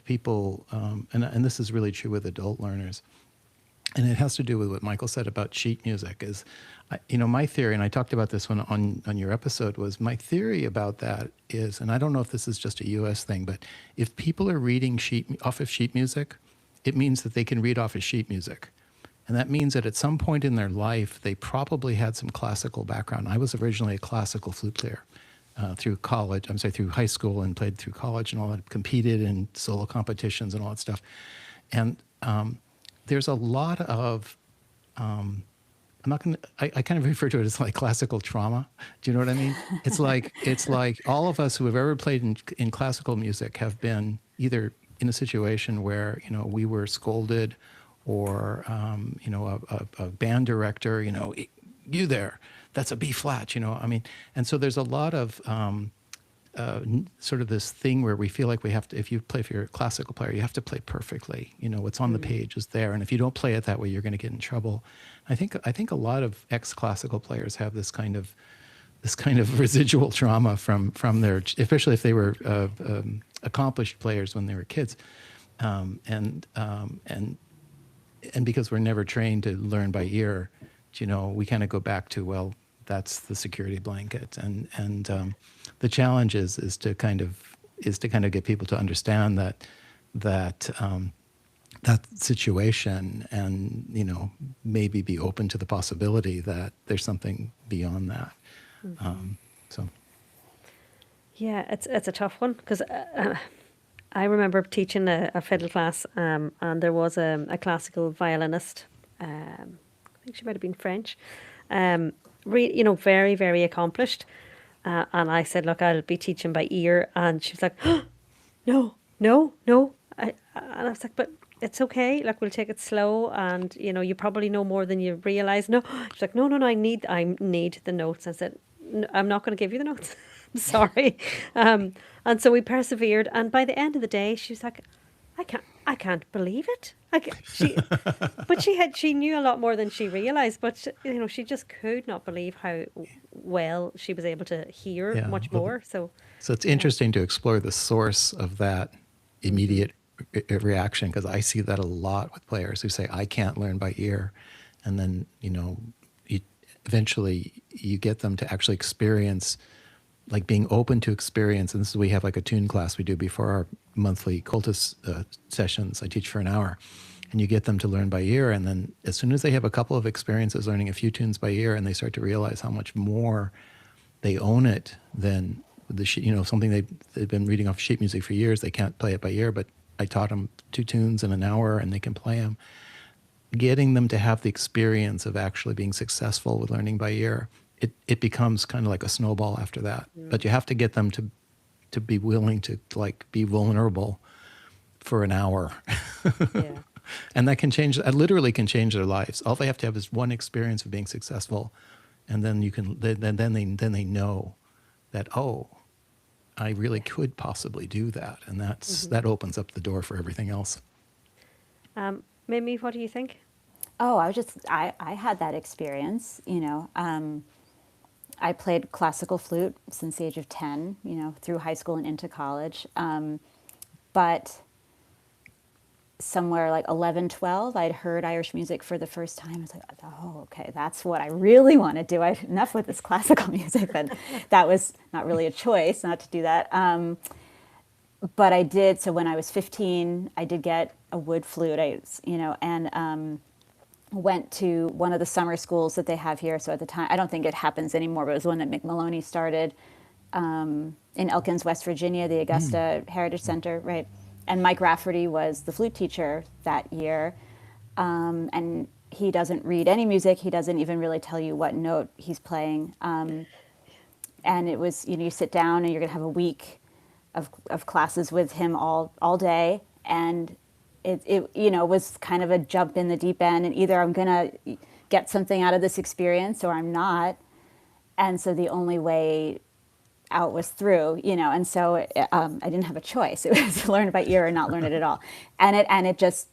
people, and this is really true with adult learners, and it has to do with what Michael said about sheet music, is, my theory, and I talked about this one on your episode, was my theory about that is, and I don't know if this is just a US thing, but if people are reading off of sheet music, it means that they can read off of sheet music. And that means that at some point in their life, they probably had some classical background. I was originally a classical flute player through high school, and played through college and all that, competed in solo competitions and all that stuff. And there's a lot of, I kind of refer to it as like classical trauma. Do you know what I mean? It's like all of us who have ever played in classical music have been either in a situation where, we were scolded, or, a band director, you there, that's a B flat, and so there's a lot of sort of this thing where we feel like we have to, if you're a classical player, you have to play perfectly, what's on the page is there. And if you don't play it that way, you're going to get in trouble. I think a lot of ex-classical players have this kind of residual trauma from their, especially if they were accomplished players when they were kids. And because we're never trained to learn by ear, we kind of go back to, well, that's the security blanket. And the challenge is to kind of get people to understand that that situation, and maybe be open to the possibility that there's something beyond that. So Yeah, it's a tough one because I remember teaching a fiddle class, and there was a classical violinist. I think she might have been French. Very, very accomplished. And I said, look, I'll be teaching by ear. And she was like, no, no, no. And I was like, but it's okay. Like, we'll take it slow. And, you probably know more than you realize. No, she's like, no, no, no, I need the notes. I said, I'm not going to give you the notes. I'm sorry. And so we persevered. And by the end of the day, she was like, I can't believe it. But she knew a lot more than she realized. But she just could not believe how well she was able to hear yeah, much well, more. So so it's interesting to explore the source of that immediate reaction, because I see that a lot with players who say, I can't learn by ear. And then, you, eventually you get them to actually experience, like being open to experience. And this is, we have like a tune class we do before our monthly cultus sessions. I teach for an hour, and you get them to learn by ear. And then as soon as they have a couple of experiences learning a few tunes by ear, and they start to realize how much more they own it than something they've been reading off sheet music for years. They can't play it by ear, but I taught them 2 tunes in an hour and they can play them. Getting them to have the experience of actually being successful with learning by ear, it becomes kind of like a snowball after that. But you have to get them to be willing to like be vulnerable for an hour. yeah, And that literally can change their lives. All they have to have is one experience of being successful, and then then they know that, oh, I really could possibly do that, and that opens up the door for everything else. Mimi, what do you think? Oh, I had that experience, I played classical flute since the age of 10, through high school and into college. But somewhere like 11, 12, I'd heard Irish music for the first time. I was like, oh, okay, that's what I really want to do. Enough with this classical music, but that was not really a choice not to do that. But I did. So when I was 15, I did get a wood flute, and went to one of the summer schools that they have here. So at the time, I don't think it happens anymore, but it was one that McMaloney started in Elkins, West Virginia, the Augusta Heritage Center, right? And Mike Rafferty was the flute teacher that year. And he doesn't read any music. He doesn't even really tell you what note he's playing. And it was, you sit down and you're going to have a week of classes with him all day. And it was kind of a jump in the deep end. And either I'm going to get something out of this experience or I'm not. And so the only way out was through, and so I didn't have a choice. It was learn by ear or not learn it at all, and it just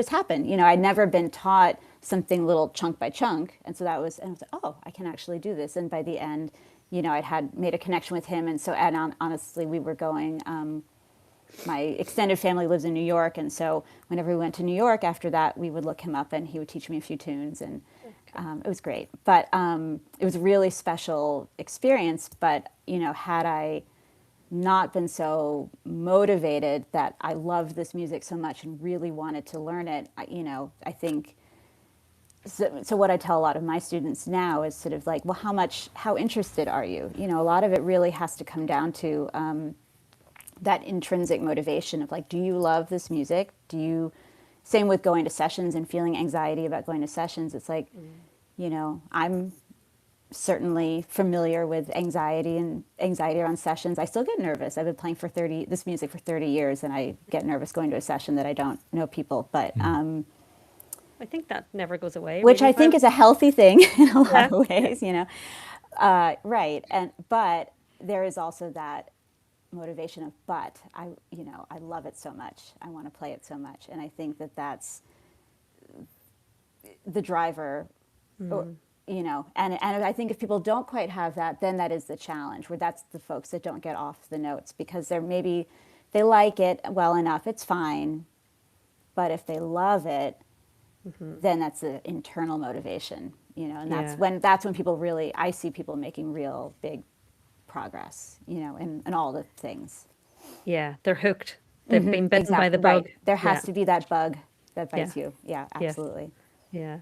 happened. I'd never been taught something little chunk by chunk, and so I was like, oh, I can actually do this. And by the end, I'd had made a connection with him, and so honestly, we were going. My extended family lives in New York, and so whenever we went to New York after that, we would look him up, and he would teach me a few tunes, and it was great. But it was a really special experience. But had I not been so motivated that I loved this music so much and really wanted to learn it, I think. So what I tell a lot of my students now is sort of like, well, how interested are you? A lot of it really has to come down to that intrinsic motivation of like, do you love this music? Same with going to sessions and feeling anxiety about going to sessions. It's like, I'm certainly familiar with anxiety around sessions. I still get nervous. I've been playing this music for 30 years, and I get nervous going to a session that I don't know people. But I think that never goes away. which really. I think is a healthy thing in a lot of Yeah. ways, right. But there is also that motivation of, but I love it so much. I want to play it so much. And I think that that's the driver, and I think if people don't quite have that, then that is the challenge, where that's the folks that don't get off the notes because they like it well enough, it's fine. But if they love it, then that's the internal motivation, and that's when people really, I see people making real big progress, in all the things. Yeah, they're hooked. They've been bitten by Exactly, the bug. right. There has to be that bug that bites you. Yeah, Yeah. absolutely. Yeah.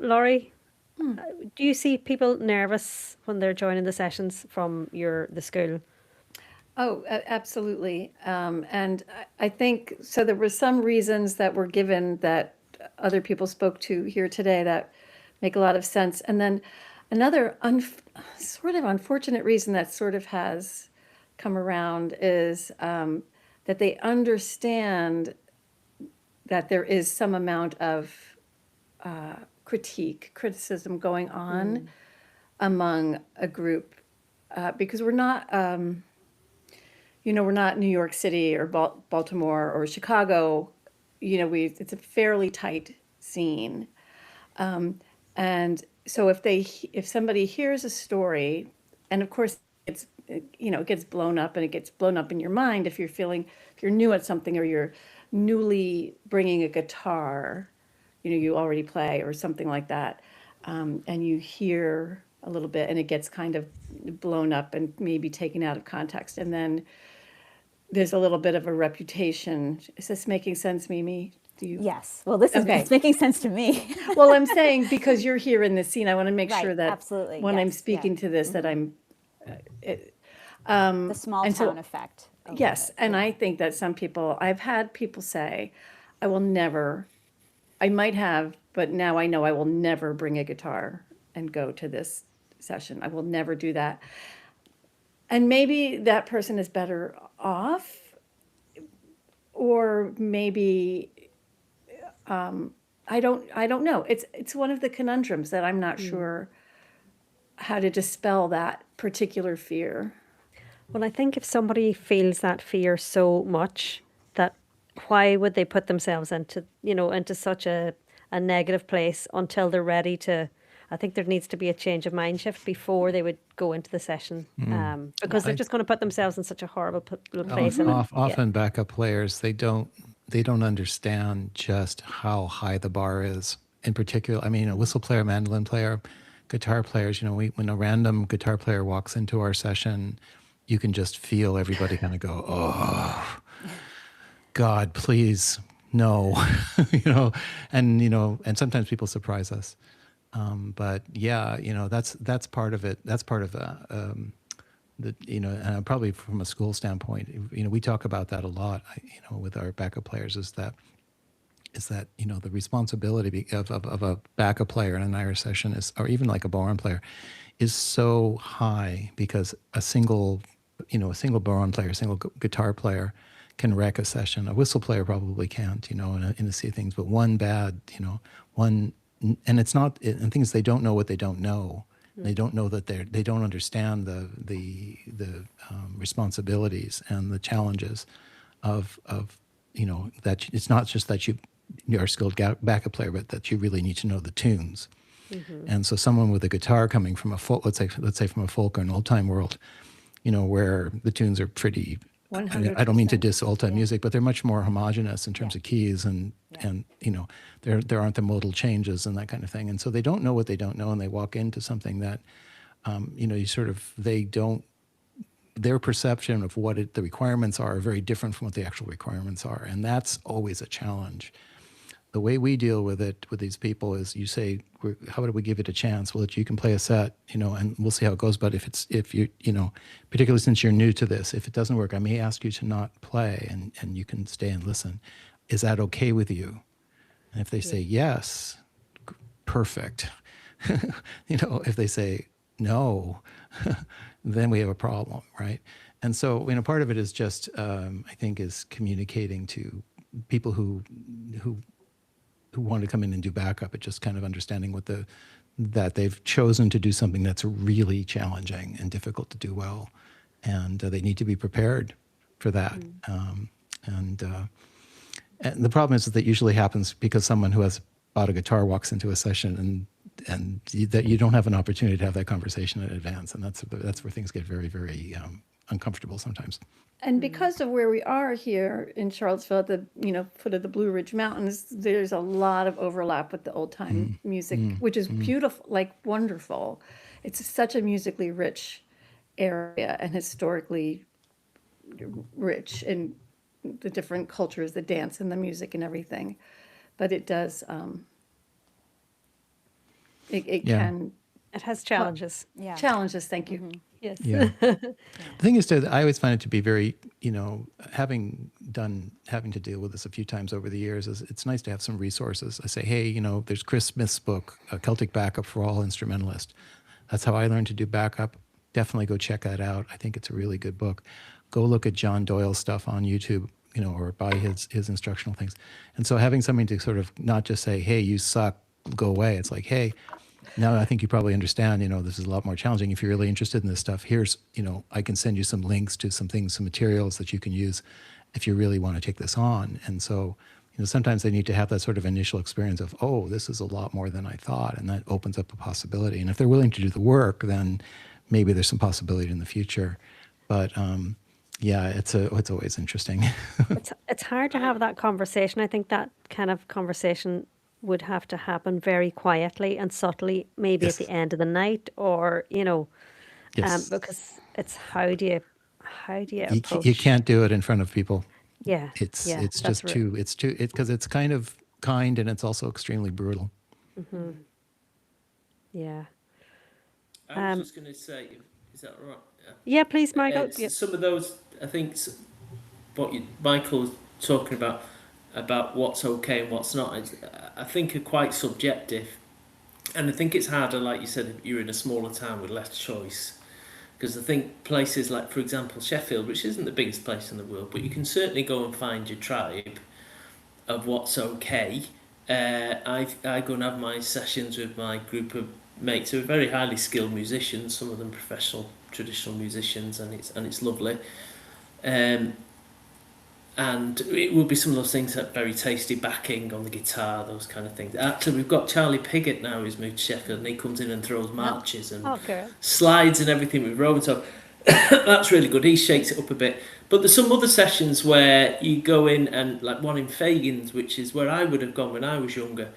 Laurie, do you see people nervous when they're joining the sessions from the school? Oh, absolutely. And I think, so there were some reasons that were given that other people spoke to here today that make a lot of sense. And then another sort of unfortunate reason that sort of has come around is that they understand that there is some amount of criticism going on among a group because we're not, we're not New York City or Baltimore or Chicago. It's a fairly tight scene. And so if somebody hears a story, and of course it gets blown up, and it gets blown up in your mind if you're new at something, or you're newly bringing a guitar, you already play or something like that, and you hear a little bit and it gets kind of blown up and maybe taken out of context, and then there's a little bit of a reputation. Is this making sense, Mimi? Do you? Yes. Well, this is Okay. it's making sense to me. Well, I'm saying because you're here in this scene, I want to make Right, sure that absolutely, when I'm yes, speaking yeah. to this, that I'm, The small and so- town effect. a little yes. bit, And yeah. I think that I've had people say, I might have, but now I know I will never bring a guitar and go to this session. I will never do that. And maybe that person is better off, or maybe I don't know. It's one of the conundrums that I'm not sure how to dispel that particular fear. Well, I think if somebody feels that fear so much, that why would they put themselves into such a negative place until they're ready to? I think there needs to be a change of mind shift before they would go into the session, because they're just going to put themselves in such a horrible place. Often backup players, they don't understand just how high the bar is. In particular, I mean, a whistle player, mandolin player, guitar players, when a random guitar player walks into our session, you can just feel everybody kind of go, oh, God, please, no, and sometimes people surprise us. But yeah, that's part of it. That's part of probably from a school standpoint, we talk about that a lot, with our backup players, is that the responsibility of a backup player in an Irish session or even like a ballroom player, is so high, because a single ballroom player, a single guitar player can wreck a session. A whistle player probably can't, in a sea of things, but one bad, and it's not, and things, they don't know what they don't know. They don't know that they don't understand the responsibilities and the challenges of that it's not just that you're a skilled backup player, but that you really need to know the tunes. And so someone with a guitar coming from let's say from a folk or an old time world, where the tunes are pretty. I don't mean to diss old time music, but they're much more homogenous in terms of keys, and there aren't the modal changes and that kind of thing. And so they don't know what they don't know, and they walk into something that their perception of what the requirements are very different from what the actual requirements are, and that's always a challenge. The way we deal with it with these people is, you say, how do we give it a chance? Well, you can play a set, and we'll see how it goes. But if you particularly since you're new to this, if it doesn't work, I may ask you to not play, and you can stay and listen. Is that okay with you? And if they say yes, perfect. If they say no, then we have a problem, right? And so, part of it is just, I think, is communicating to people who want to come in and do backup. It's just kind of understanding that they've chosen to do something that's really challenging and difficult to do well, and they need to be prepared for that. And the problem is that usually happens because someone who has bought a guitar walks into a session, and that you don't have an opportunity to have that conversation in advance, and that's where things get very, very uncomfortable sometimes. And because of where we are here in Charlottesville, at the foot of the Blue Ridge Mountains, there's a lot of overlap with the old time music, which is beautiful, like wonderful. It's such a musically rich area and historically rich, and the different cultures, the dance and the music and everything. But it does, it Yeah. can It has challenges. Yeah. challenge us, thank you. Yes. Yeah. The thing is, too, I always find it to be very, having to deal with this a few times over the years, is it's nice to have some resources. I say, hey, there's Chris Smith's book, A Celtic Backup for All Instrumentalists. That's how I learned to do backup. Definitely go check that out. I think it's a really good book. Go look at John Doyle's stuff on YouTube, or buy his instructional things. And so having something to sort of not just say, hey, you suck, go away. It's like, hey, now I think you probably understand, this is a lot more challenging. If you're really interested in this stuff, here's, I can send you some links to some things, some materials that you can use if you really want to take this on. And so, sometimes they need to have that sort of initial experience of, oh, this is a lot more than I thought. And that opens up a possibility. And if they're willing to do the work, then maybe there's some possibility in the future. But yeah, it's always interesting. It's hard to have that conversation. I think that kind of conversation would have to happen very quietly and subtly, maybe Yes. at the end of the night, or Yes. because it's how do you approach? You can't do it in front of people. Yeah, It's yeah, it's that's just too because it's kind of kind and it's also extremely brutal. Yeah, I was just going to say, is that right? yeah. Please, Michael. Yeah. Some of those, I think, what Michael was talking about what's okay and what's not, I think are quite subjective. And I think it's harder, like you said, if you're in a smaller town with less choice. Because I think places like, for example, Sheffield, which isn't the biggest place in the world, but you can certainly go and find your tribe of what's okay. I go and have my sessions with my group of mates who are very highly skilled musicians, some of them professional, traditional musicians, and it's lovely. And it will be some of those things that very tasty backing on the guitar, those kind of things. Actually, we've got Charlie Piggott now who's moved to Sheffield, and he comes in and throws marches and Okay. slides and everything with Rowan. So that's really good. He shakes it up a bit. But there's some other sessions where you go in and, like one in Fagin's, which is where I would have gone when I was younger.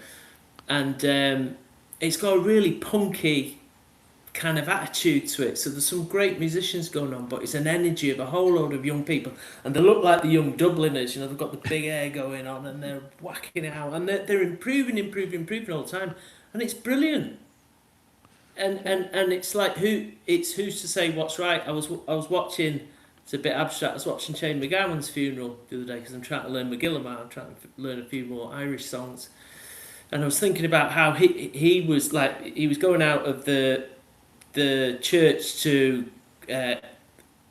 And it's got a really punky kind of attitude to it. So there's some great musicians going on, but it's an energy of a whole load of young people. And they look like the young Dubliners, they've got the big hair going on and they're whacking it out. And they're improving all the time. And it's brilliant. And it's like, who's to say what's right? I was watching, it's a bit abstract, I was watching Shane McGowan's funeral the other day because I'm trying to learn Magillamar, I'm trying to learn a few more Irish songs. And I was thinking about how he was going out of the church to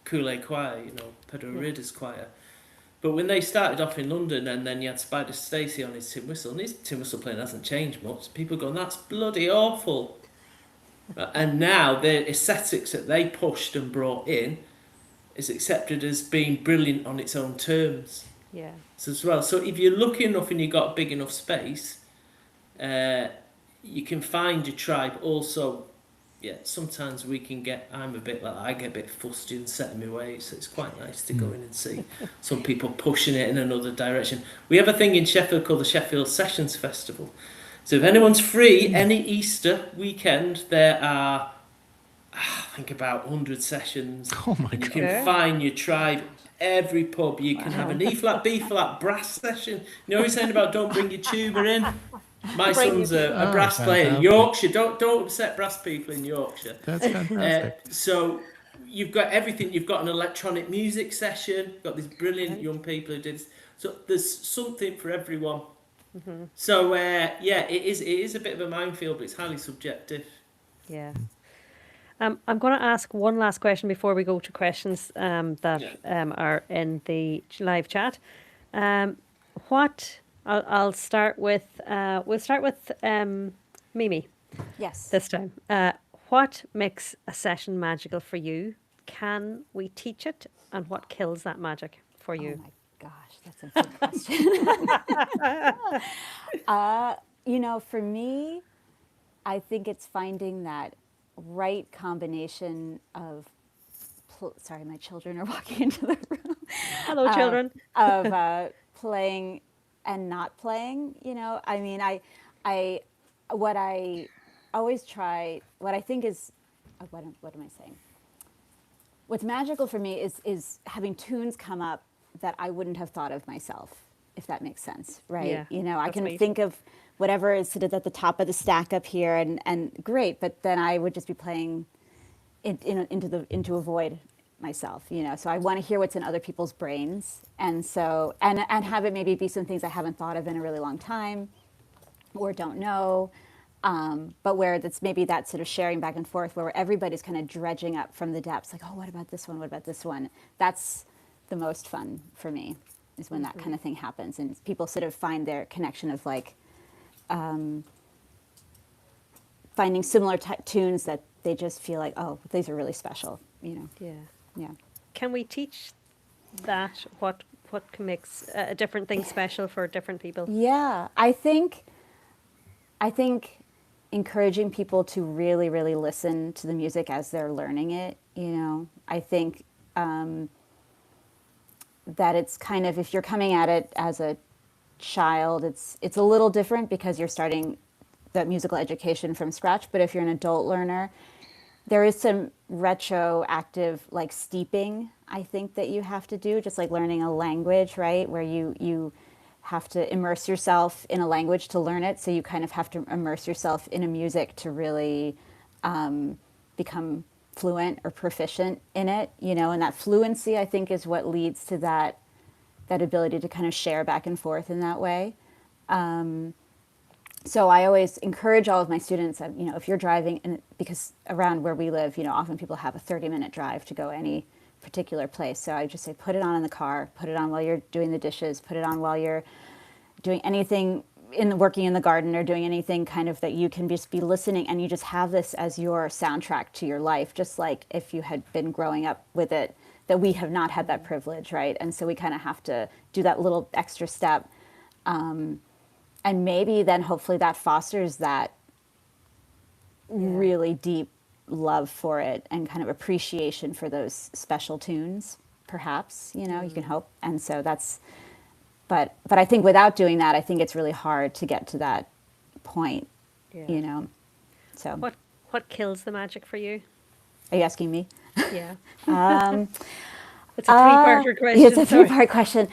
Cooley Choir, Pedro Rida's choir. But when they started off in London and then you had Spider Stacey on his tin whistle, and his tin whistle playing hasn't changed much, people going, that's bloody awful. And now the aesthetics that they pushed and brought in is accepted as being brilliant on its own terms. Yeah. So if you're lucky enough and you've got big enough space, you can find your tribe. Also, yeah, sometimes I'm a bit like that. I get a bit fusty and set in my ways, so it's quite nice to go in and see some people pushing it in another direction. We have a thing in Sheffield called the Sheffield Sessions Festival. So if anyone's free, any Easter weekend, there are, I think, about 100 sessions. Oh my and you God. can find your tribe. Every pub, you can have an E flat, B flat brass session. You know what you're saying about don't bring your tuba in? My son's a brass player in fantastic. Yorkshire. Don't upset brass people in Yorkshire. That's fantastic. So you've got everything. You've got an electronic music session. You've got these brilliant young people who did this. So there's something for everyone. Mm-hmm. So yeah, it is a bit of a minefield, but it's highly subjective. Yeah. I'm going to ask one last question before we go to questions that are in the live chat. I'll start with we'll start with Mimi Yes. this time. What makes a session magical for you? Can we teach it? And what kills that magic for you? Oh my gosh, that's a big question. For me, I think it's finding that right combination of, sorry, my children are walking into the room. Hello, children. Of playing and not playing. What I always try, what I think is, what am I saying? What's magical for me is having tunes come up that I wouldn't have thought of myself, if that makes sense, right? Yeah, You know, I that's can neat. think of whatever is sort of at the top of the stack up here, and great, but then I would just be playing into a void myself, you know. So I want to hear what's in other people's brains, and so and have it maybe be some things I haven't thought of in a really long time, or don't know, but where that's maybe that sort of sharing back and forth, where everybody's kind of dredging up from the depths, like, oh, what about this one? What about this one? That's the most fun for me, is when that kind of thing happens, and people sort of find their connection of like finding similar tunes that they just feel like, oh, these are really special, you know. Yeah. Yeah. Can we teach that? What can make a different thing special for different people? Yeah, I think encouraging people to really, really listen to the music as they're learning it, you know. I think that it's kind of, if you're coming at it as a child, it's a little different because you're starting that musical education from scratch. But if you're an adult learner, there is some retroactive like steeping, I think, that you have to do, just like learning a language, right? Where you have to immerse yourself in a language to learn it. So you kind of have to immerse yourself in a music to really become fluent or proficient in it, you know. And that fluency, I think, is what leads to that ability to kind of share back and forth in that way. So I always encourage all of my students, you know, if you're driving, and because around where we live, you know, often people have a 30-minute drive to go any particular place. So I just say, put it on in the car, put it on while you're doing the dishes, put it on while you're doing anything working in the garden, or doing anything kind of that you can just be listening, and you just have this as your soundtrack to your life, just like if you had been growing up with it, that we have not had that privilege, right? And so we kind of have to do that little extra step. And maybe then hopefully that fosters that really deep love for it and kind of appreciation for those special tunes, perhaps, you know, you can hope. And so that's, but I think without doing that, I think it's really hard to get to that point, Yeah. you know. So What kills the magic for you? are you asking me? Yeah. It's a three-parter question. It's a sorry. three-part question.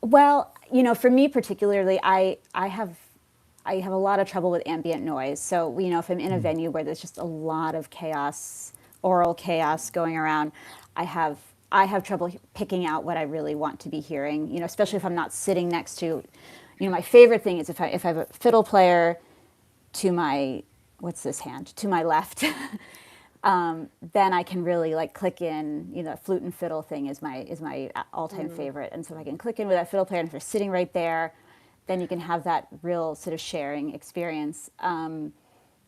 Well, you know, for me particularly, I have a lot of trouble with ambient noise. So, you know, if I'm in a venue where there's just a lot of chaos, oral chaos going around, I have trouble picking out what I really want to be hearing, you know, especially if I'm not sitting next to, you know, my favorite thing is if I have a fiddle player to my, what's this hand, to my left, then I can really like click in, you know, that flute and fiddle thing is my all-time favorite. And so if I can click in with that fiddle player, and if they're sitting right there, then you can have that real sort of sharing experience.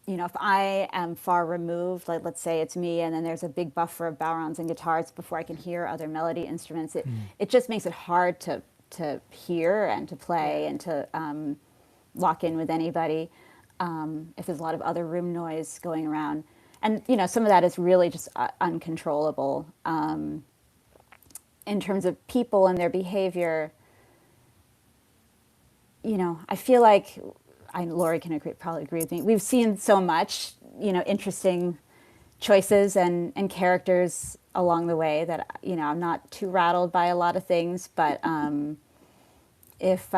You know, if I am far removed, like let's say it's me, and then there's a big buffer of bowrons and guitars before I can hear other melody instruments, it just makes it hard to hear and to play and to lock in with anybody if there's a lot of other room noise going around. And, you know, some of that is really just uncontrollable. In terms of people and their behavior, you know, I feel like, Lori can probably agree with me, we've seen so much, you know, interesting choices and characters along the way that, you know, I'm not too rattled by a lot of things. But if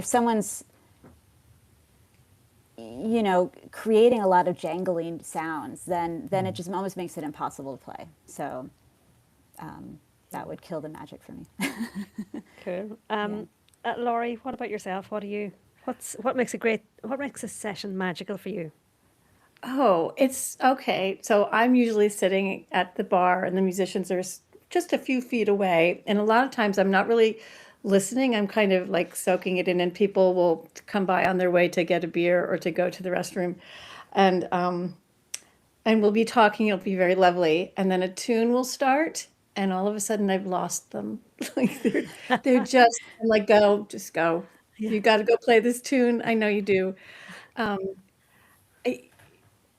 someone's, you know, creating a lot of jangling sounds, then it just almost makes it impossible to play. So that would kill the magic for me. Cool. Laurie, what about yourself? What makes a session magical for you? Oh, it's okay. So I'm usually sitting at the bar and the musicians are just a few feet away. And a lot of times I'm not really listening. I'm kind of like soaking it in, and people will come by on their way to get a beer or to go to the restroom. And we'll be talking, it'll be very lovely. And then a tune will start, and all of a sudden I've lost them. Like they're just I'm like, just go. You got to go play this tune. I know you do.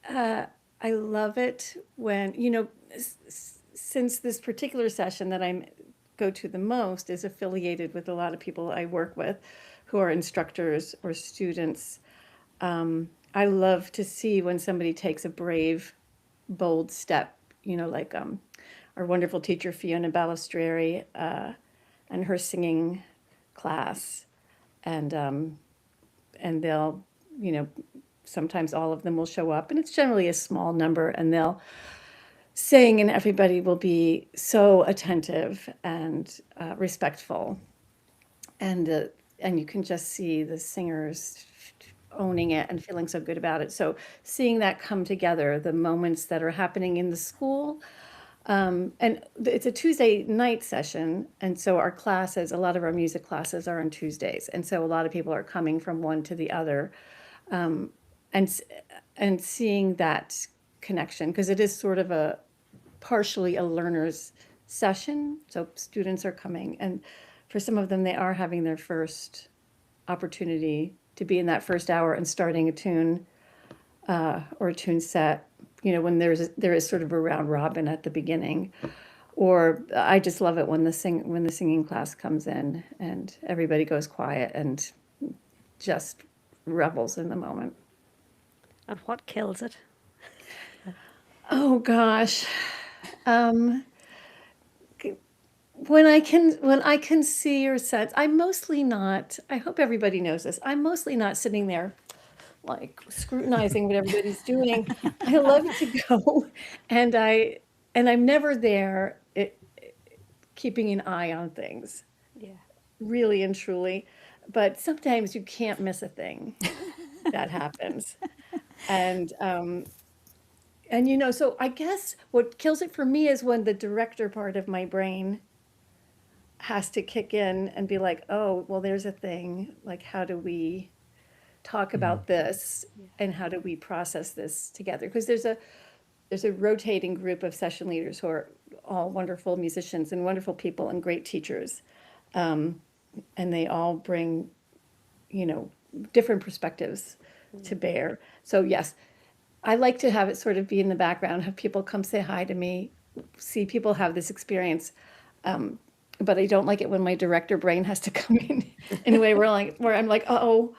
I love it when, you know, since this particular session that I go to the most is affiliated with a lot of people I work with who are instructors or students. I love to see when somebody takes a brave, bold step, you know, like our wonderful teacher Fiona Balistreri and her singing class, and they'll, sometimes all of them will show up, and it's generally a small number, and they'll sing, and everybody will be so attentive and respectful, and you can just see the singers owning it and feeling so good about it. So seeing that come together, the moments that are happening in the school, and it's a Tuesday night session, and so our classes, a lot of our music classes are on Tuesdays, and so a lot of people are coming from one to the other, and and seeing that connection, because it is sort of a partially a learner's session. So students are coming, and for some of them, they are having their first opportunity to be in that first hour and starting a tune or a tune set. When there is sort of a round robin at the beginning. Or I just love it when the singing class comes in and everybody goes quiet and just revels in the moment. And what kills it? Oh gosh. When I can see or sense, I'm mostly not, I hope everybody knows this, I'm mostly not sitting there like scrutinizing what everybody's doing. I love to go, and I'm never there keeping an eye on things, Yeah. really and truly. But sometimes you can't miss a thing that happens, and so I guess what kills it for me is when the director part of my brain has to kick in and be like, oh, well, there's a thing. Like, how do we talk about this, and how do we process this together? Because there's a rotating group of session leaders who are all wonderful musicians and wonderful people and great teachers, and they all bring different perspectives to bear. So yes, I like to have it sort of be in the background, have people come say hi to me, see people have this experience, but I don't like it when my director brain has to come in a way where I'm like, oh.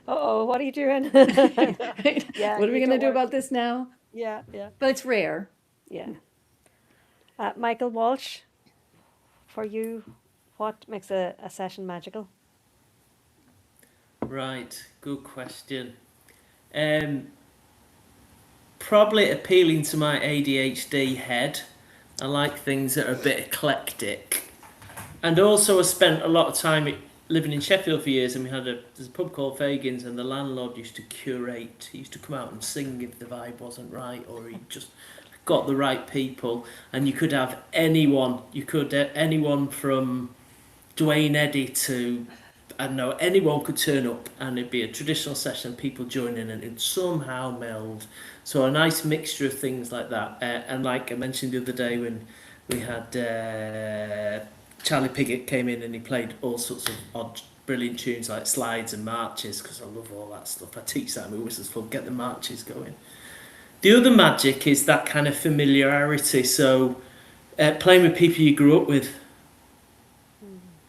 Oh, what are you doing? Right? Yeah, What are we you going to don't do work. about this now? Yeah, yeah, But it's rare. yeah. Michael Walsh, for you, what makes a session magical? Right, good question. Probably appealing to my ADHD head. I like things that are a bit eclectic. And also I spent a lot of time living in Sheffield for years, and there's a pub called Fagin's, and the landlord used to curate. He used to come out and sing if the vibe wasn't right, or he just got the right people. And you could have anyone. Anyone from Dwayne Eddy to, I don't know, anyone could turn up, and it'd be a traditional session, people join in, and it'd somehow meld. So a nice mixture of things like that. And like I mentioned the other day when we had Charlie Piggott came in and he played all sorts of odd, brilliant tunes like slides and marches, because I love all that stuff. I teach that at Whistles Club, get the marches going. The other magic is that kind of familiarity. So playing with people you grew up with.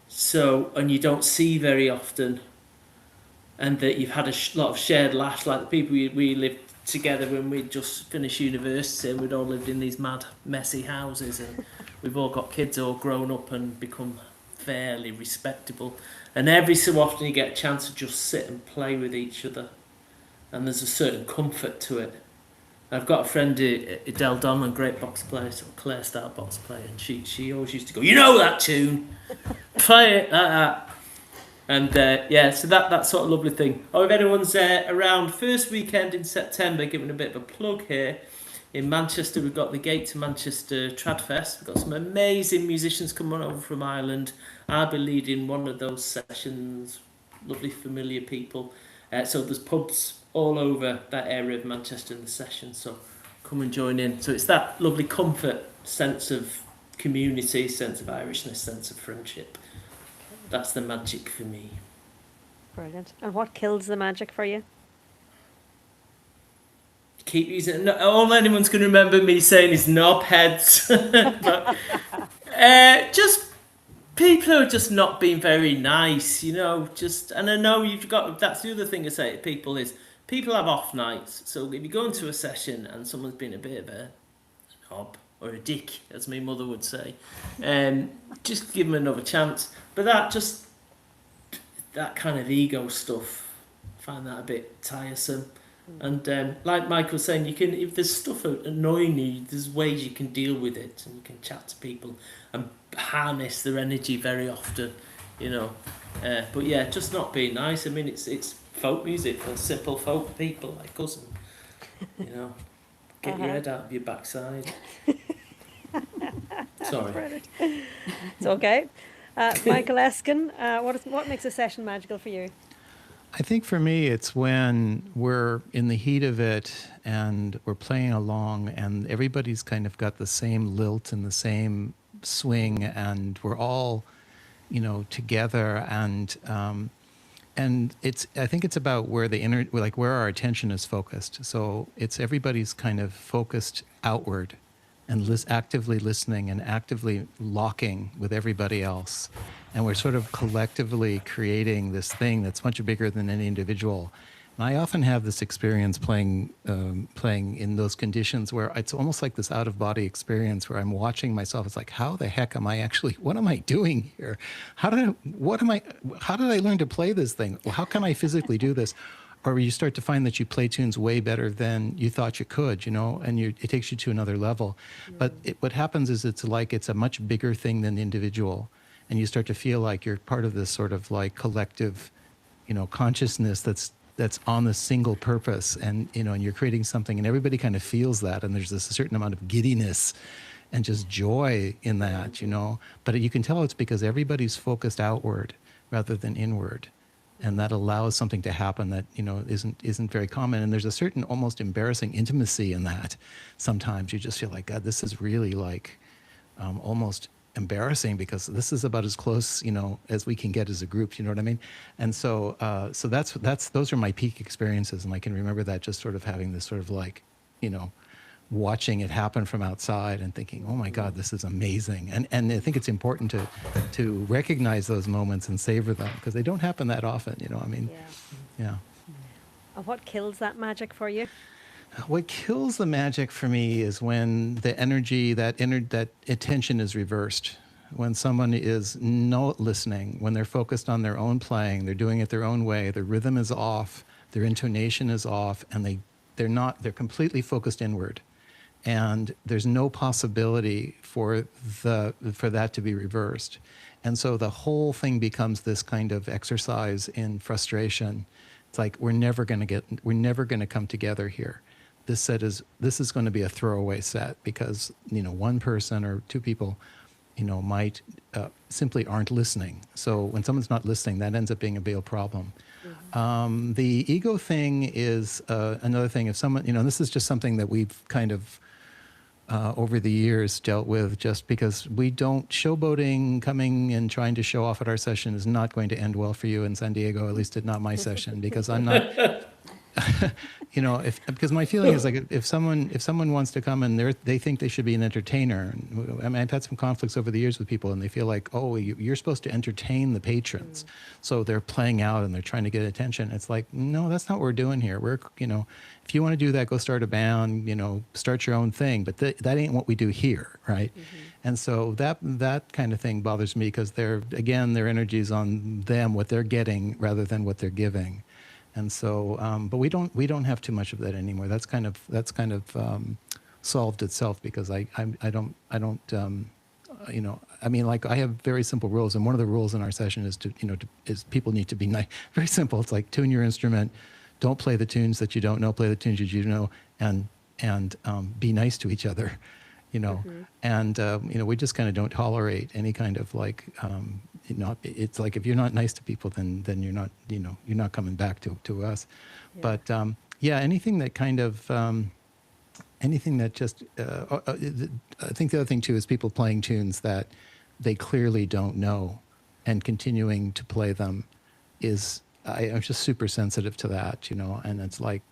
So, and you don't see very often, and that you've had a lot of shared laughs, like the people we lived together when we just finished university, and we'd all lived in these mad, messy houses, and we've all got kids all grown up and become fairly respectable. And every so often you get a chance to just sit and play with each other, and there's a certain comfort to it. I've got a friend, Adele Donlan, great box player, sort of Claire style box player, and she always used to go, you know that tune, play it like that. And so that sort of lovely thing. Oh, if anyone's around first weekend in September, giving a bit of a plug here, in Manchester we've got the Gate to Manchester Tradfest. We've got some amazing musicians coming over from Ireland. I'll be leading one of those sessions, lovely familiar people. So there's pubs all over that area of Manchester in the session, so come and join in. So it's that lovely comfort, sense of community, sense of Irishness, sense of friendship. That's the magic for me. Brilliant. And what kills the magic for you? Keep using it. All anyone's going to remember me saying is knobheads. But just people who are just not being very nice, and I know you've got, that's the other thing I say to people is people have off nights. So if you go into a session and someone's been a bit of a knob or a dick, as my mother would say, just give them another chance. But that kind of ego stuff, I find that a bit tiresome. And like Michael was saying, you can, if there's stuff annoying you, there's ways you can deal with it, and you can chat to people and harness their energy very often, you know. But yeah, just not being nice. I mean, it's folk music for simple folk people like us, and, you know, get your head out of your backside. Sorry. It's okay. Michael Eskin, what makes a session magical for you? I think for me, it's when we're in the heat of it and we're playing along and everybody's kind of got the same lilt and the same swing, and we're all, you know, together. And I think it's about where where our attention is focused. So it's everybody's kind of focused outward and actively listening and actively locking with everybody else. And we're sort of collectively creating this thing that's much bigger than any individual. And I often have this experience playing in those conditions where it's almost like this out-of-body experience where I'm watching myself. It's like, how the heck am I actually, what am I doing here? How did I learn to play this thing? Well, how can I physically do this? Or you start to find that you play tunes way better than you thought you could, you know, and it takes you to another level. But what happens is it's a much bigger thing than the individual. And you start to feel like you're part of this sort of like collective, you know, consciousness that's on the single purpose, and, you know, and you're creating something, and everybody kind of feels that. And there's this certain amount of giddiness and just joy in that, you know, but you can tell it's because everybody's focused outward rather than inward. And that allows something to happen that, you know, isn't very common. And there's a certain almost embarrassing intimacy in that. Sometimes you just feel like, God, this is really like almost embarrassing, because this is about as close, you know, as we can get as a group. You know what I mean? And so those are my peak experiences, and I can remember that, just sort of having this sort of like, you know, watching it happen from outside and thinking, oh my God, this is amazing. And I think it's important to recognize those moments and savor them, because they don't happen that often, you know. I mean, yeah. And what kills that magic for you? What kills the magic for me is when the energy, that attention is reversed. When someone is not listening, when they're focused on their own playing, they're doing it their own way, their rhythm is off, their intonation is off, and they're completely focused inward. And there's no possibility for that to be reversed. And so the whole thing becomes this kind of exercise in frustration. It's like, we're never going to come together here. This is going to be a throwaway set, because, you know, one person or two people, you know, might simply aren't listening. So when someone's not listening, that ends up being a real problem. The ego thing is another thing. If someone, you know, this is just something that we've kind of over the years dealt with, just because we don't, showboating, coming and trying to show off at our session is not going to end well for you in San Diego, at least not my session, because I'm not, you know, because my feeling is like, if someone wants to come and they think they should be an entertainer. I mean, I've had some conflicts over the years with people, and they feel like, oh, you're supposed to entertain the patrons, so they're playing out and they're trying to get attention. It's like, no, that's not what we're doing here. We're, you know, if you want to do that, go start a band, you know, start your own thing. But that ain't what we do here, right? And so that kind of thing bothers me, because their energy is on them, what they're getting rather than what they're giving. And so, but we don't have too much of that anymore. That's kind of solved itself, because I don't, you know, I mean, like, I have very simple rules, and one of the rules in our session is is people need to be nice. Very simple. It's like, tune your instrument, don't play the tunes that you don't know, play the tunes that you know, and be nice to each other, you know. And you know, we just kind of don't tolerate any kind of like. It's like, if you're not nice to people, then you're not, you know, you're not coming back to us. But anything that kind of anything that just I think the other thing too is people playing tunes that they clearly don't know and continuing to play them is, I'm just super sensitive to that, you know. And it's like,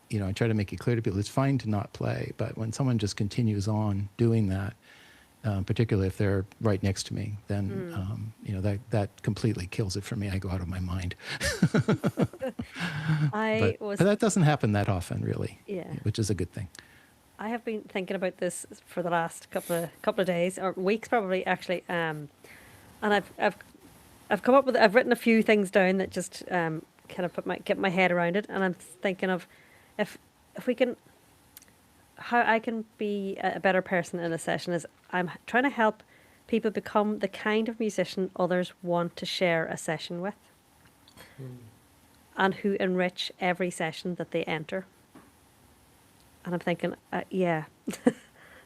you know, I try to make it clear to people it's fine to not play, but when someone just continues on doing that, particularly if they're right next to me, then that completely kills it for me. I go out of my mind. I But was that doesn't happen that often, really, yeah. which is a good thing. I have been thinking about this for the last couple of days or weeks, probably actually. And I've come up with I've written a few things down that just kind of get my head around it, and I'm thinking of if we can how I can be a better person in a session is I'm trying to help people become the kind of musician others want to share a session with, and who enrich every session that they enter. And I'm thinking, yeah,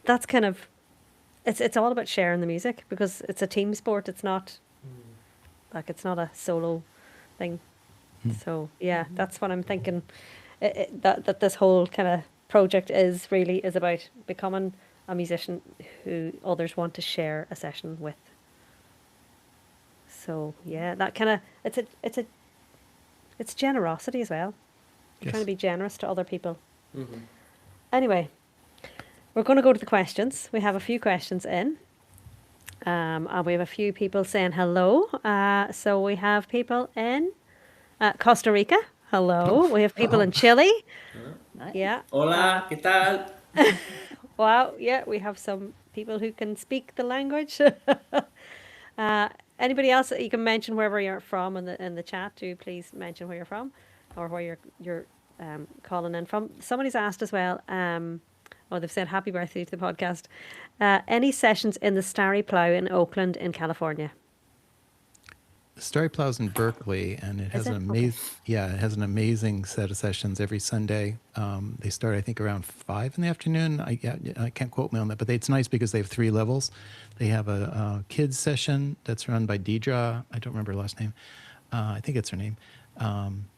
that's kind of it's all about sharing the music because it's a team sport. It's not like it's not a solo thing. So yeah, that's what I'm thinking. That this whole kind of project is about becoming a musician who others want to share a session with. So yeah, that kind of it's generosity as well. Yes. Trying to be generous to other people. Mm-hmm. Anyway, we're going to go to the questions. We have a few questions in. And we have a few people saying hello. So we have people in Costa Rica. Hello. We have people in Chile. Nice. Yeah. Hola, ¿qué tal? Wow. Yeah, we have some people who can speak the language. Anybody else that you can mention wherever you're from in the chat? Do please mention where you're from or where you're calling in from. Somebody's asked as well. They've said happy birthday to the podcast. Any sessions in the Starry Plough in Oakland in California? The Starry Plough's in Berkeley, and it has it? an amazing it has an amazing set of sessions every Sunday. They start, I think, around 5 in the afternoon. I can't quote me on that, but it's nice because they have 3 levels. They have a kids session that's run by Deidre. I don't remember her last name. I think it's her name,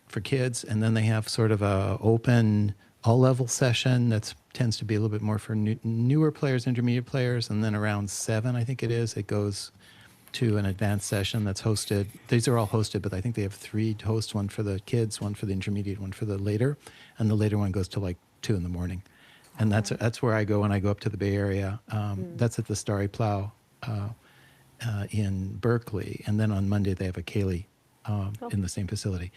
for kids, and then they have sort of a open all-level session that tends to be a little bit more for newer players, intermediate players, and then around 7, I think it is, it goes to an advanced session that's hosted. These are all hosted, but I think they have 3 hosts, one for the kids, one for the intermediate, one for the later, and the later one goes to like 2 in the morning. And that's where I go when I go up to the Bay Area. That's at the Starry Plough in Berkeley, and then on Monday they have a Cayley in the same facility.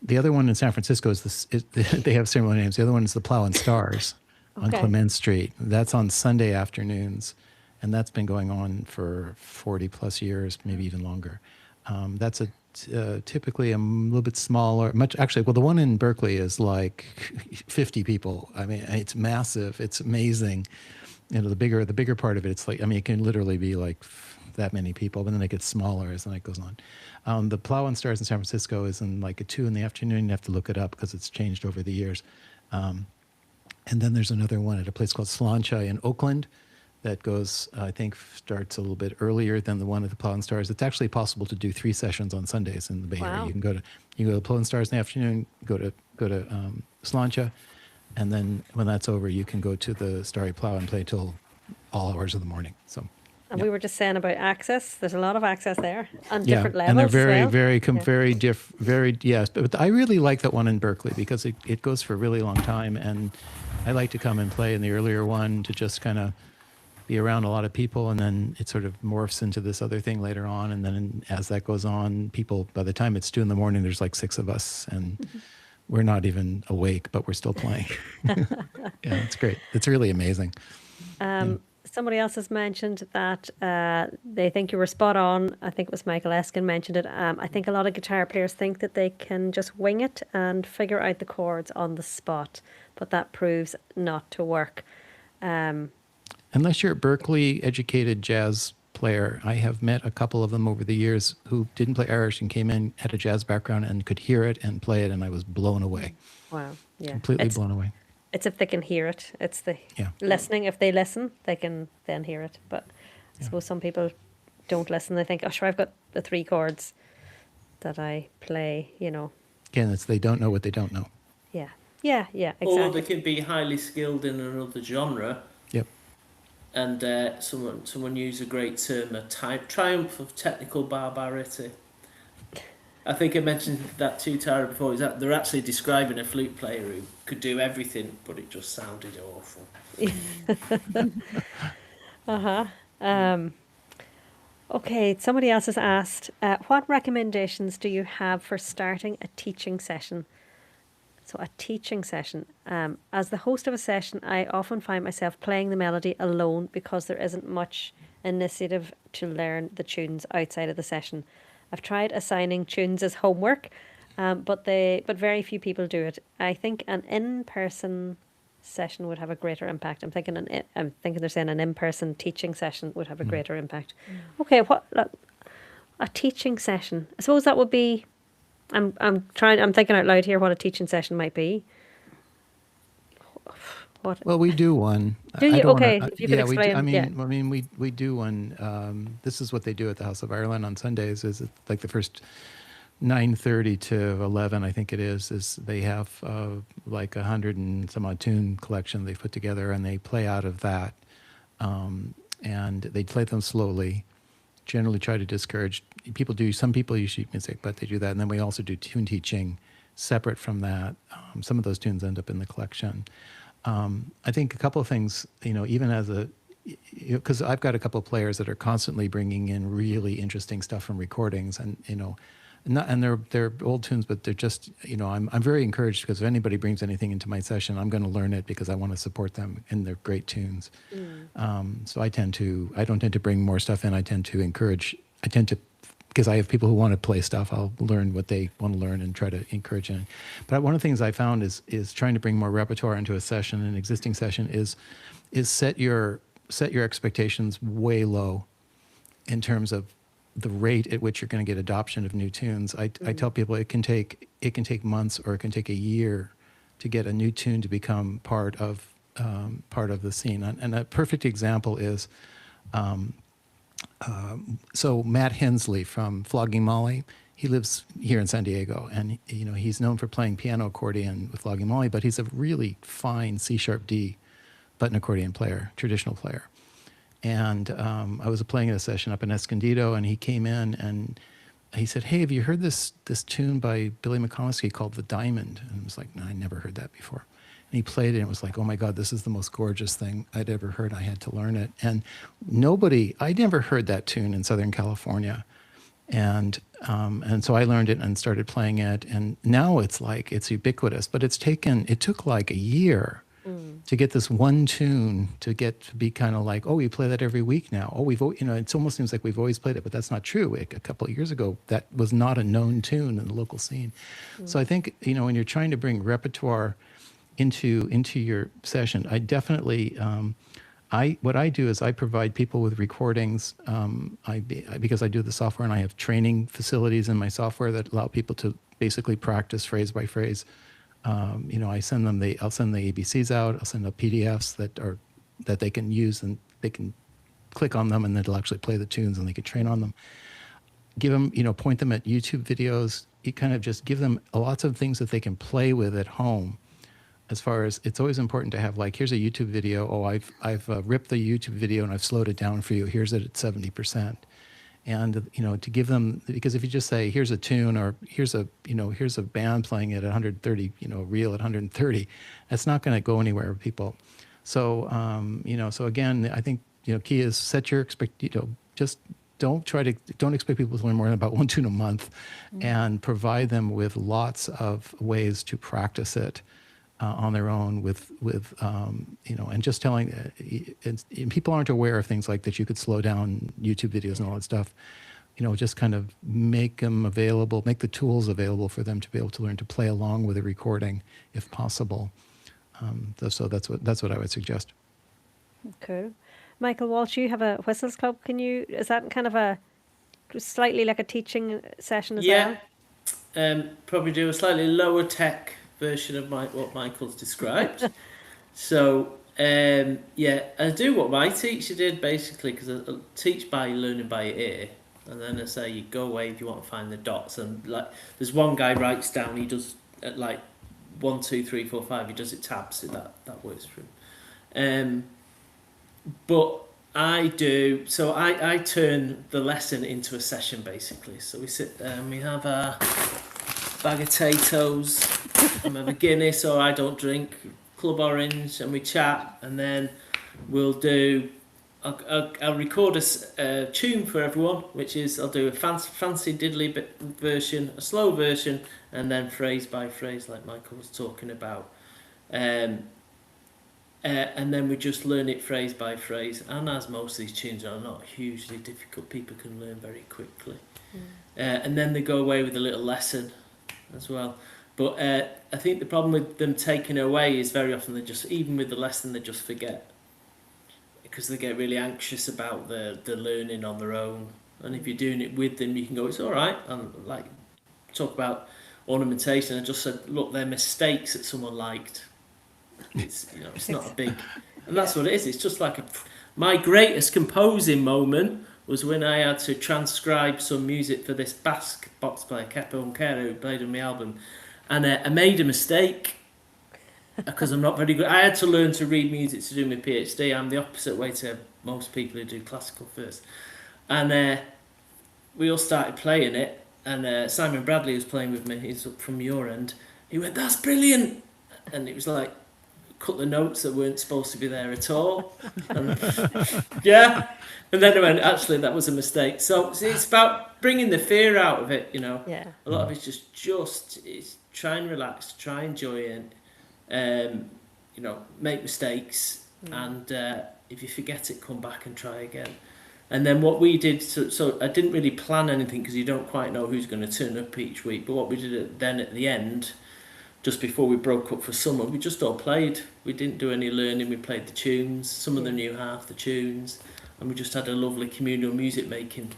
The other one in San Francisco they have similar names. The other one is the Plough and Stars on Clement Street. That's on Sunday afternoons, and that's been going on for 40 plus years, maybe even longer. That's typically a little bit smaller. The one in Berkeley is like 50 people. I mean, it's massive. It's amazing. The bigger part of it, it's like, it can literally be like that many people, but then it gets smaller as the night goes on. The Plough and Stars in San Francisco is in like at 2 in the afternoon. You have to look it up because it's changed over the years. And then there's another one at a place called Slancha in Oakland that goes, I think, starts a little bit earlier than the one at the Plough and Stars. It's actually possible to do 3 sessions on Sundays in the Bay Area. You can go to Plough and Stars in the afternoon, go to Slancha, and then when that's over, you can go to the Starry Plough and play till all hours of the morning. So. And we were just saying about access. There's a lot of access there on different levels. And they're very, as well. very yes. But I really like that one in Berkeley because it goes for a really long time, and I like to come and play in the earlier one to just kind of be around a lot of people, and then it sort of morphs into this other thing later on, and then as that goes on, people, by the time it's 2 in the morning, there's like 6 of us, and we're not even awake, but we're still playing. Yeah, it's great. It's really amazing. Somebody else has mentioned that they think you were spot on. I think it was Michael Eskin mentioned it. I think a lot of guitar players think that they can just wing it and figure out the chords on the spot, but that proves not to work. Unless you're a Berkeley educated jazz player, I have met a couple of them over the years who didn't play Irish and came in, had a jazz background and could hear it and play it, and I was blown away. Wow. Yeah. Completely blown away. It's if they can hear it. It's the listening. If they listen, they can then hear it. But I suppose some people don't listen. They think, oh, sure, I've got the 3 chords that I play, Again, it's they don't know what they don't know. Yeah. Yeah, exactly. Or they can be highly skilled in another genre. Yep. And someone used a great term, a triumph of technical barbarity. I think I mentioned that to Tara before. Is that they're actually describing a flute player who could do everything, but it just sounded awful. Okay, somebody else has asked, what recommendations do you have for starting a teaching session? So, a teaching session. As the host of a session, I often find myself playing the melody alone because there isn't much initiative to learn the tunes outside of the session. I've tried assigning tunes as homework, but very few people do it. I think an in-person session would have a greater impact. I'm thinking they're saying an in-person teaching session would have a greater impact. Okay, a teaching session? I suppose that would be. I'm thinking out loud here what a teaching session might be. What? Well, we do one. Do I you? don't wanna- Okay, if you could yeah, we do. explain. Yeah. We do one. This is what they do at the House of Ireland on Sundays. Is like the first 9:30 to 11, I think it is they have like 100 and some odd tune collection they put together, and they play out of that, and they play them slowly. Generally, try to discourage people. Some people use sheet music, but they do that, and then we also do tune teaching separate from that. Some of those tunes end up in the collection. I think a couple of things, even as because I've got a couple of players that are constantly bringing in really interesting stuff from recordings, and they're old tunes, but they're just, I'm very encouraged, because if anybody brings anything into my session, I'm going to learn it because I want to support them, and they're great tunes. So I don't tend to bring more stuff in. I tend to, because I have people who want to play stuff, I'll learn what they want to learn and try to encourage it. But one of the things I found is trying to bring more repertoire into a session, an existing session, is set your expectations way low in terms of the rate at which you're going to get adoption of new tunes. I tell people it can take months, or it can take a year to get a new tune to become part of the scene. And a perfect example is so Matt Hensley from Flogging Molly. He lives here in San Diego, and he's known for playing piano accordion with Flogging Molly, but he's a really fine C-sharp D button accordion player, traditional player. And I was playing a session up in Escondido, and he came in and he said, "Hey, have you heard this tune by Billy McComiskey called The Diamond?" And I was like, "No, I never heard that before." And he played it, and it was like, "Oh my God, this is the most gorgeous thing I'd ever heard." I had to learn it. And I never heard that tune in Southern California. And so I learned it and started playing it. And now it's ubiquitous, but it took like a year to get this one tune to be kind of like, oh, we play that every week now. Oh, it almost seems like we've always played it, but that's not true. A couple of years ago, that was not a known tune in the local scene. So I think, when you're trying to bring repertoire into your session, I definitely, what I do is I provide people with recordings, because I do the software, and I have training facilities in my software that allow people to basically practice phrase by phrase. I'll send the ABCs out. I'll send out PDFs that they can use, and they can click on them, and it'll actually play the tunes, and they can train on them. Give them, point them at YouTube videos. You kind of just give them lots of things that they can play with at home. As far as, it's always important to have, like, here's a YouTube video. Oh, I've ripped the YouTube video and I've slowed it down for you. Here's it at 70%. And, to give them, because if you just say, here's a tune, or here's a band playing it at 130, reel at 130, that's not going to go anywhere with people. So, so again, I think, key is set your just don't expect people to learn more than about one tune a month, and provide them with lots of ways to practice it on their own with and just telling, and people aren't aware of things like that. You could slow down YouTube videos and all that stuff, just kind of make them available, make the tools available for them to be able to learn to play along with a recording if possible. So that's what I would suggest. Cool. Michael Walsh, you have a Whistles Club. Is that kind of a slightly like a teaching session as well? Yeah, probably do a slightly lower tech version of what Michael's described. So I do what my teacher did, basically, because I teach by learning by ear, and then I say you go away if you want to find the dots, and like there's one guy writes down, he does at like 1, 2, 3, 4, 5, he does it tabs, so that works for him. But I turn the lesson into a session, basically. So we sit there and we have a bag of potatoes, I'm a Guinness, or I don't drink, Club Orange, and we chat, and then we'll do I'll record a tune for everyone, which is I'll do a fancy diddly bit version, a slow version, and then phrase by phrase, like Michael was talking about. And then we just learn it phrase by phrase. And as most of these tunes are not hugely difficult, people can learn very quickly. And then they go away with a little lesson as well. But I think the problem with them taking away is very often they just, even with the lesson, they just forget. Because they get really anxious about the learning on their own. And if you're doing it with them, you can go, it's all right. And like, talk about ornamentation. I just said, look, they're mistakes that someone liked. It's, you know, it's not a big, and that's what it is. It's just like my greatest composing moment was when I had to transcribe some music for this Basque box player, Kepa Unkera, who played on my album, and I made a mistake because I'm not very good. I had to learn to read music to do my PhD. I'm the opposite way to most people who do classical first, and we all started playing it, and Simon Bradley was playing with me. He's up from your end. He went, "That's brilliant," and it was like, cut the notes that weren't supposed to be there at all. And, yeah. And then I went, actually, that was a mistake. So see, it's about bringing the fear out of it, you know. Yeah. A lot of it's just it's try and relax, try and enjoy it, you know, make mistakes. And if you forget it, come back and try again. And then what we did, so I didn't really plan anything because you don't quite know who's going to turn up each week. But what we did then at the end, just before we broke up for summer, we just all played. We didn't do any learning, we played the tunes. Some of them knew half the tunes. And we just had a lovely communal music making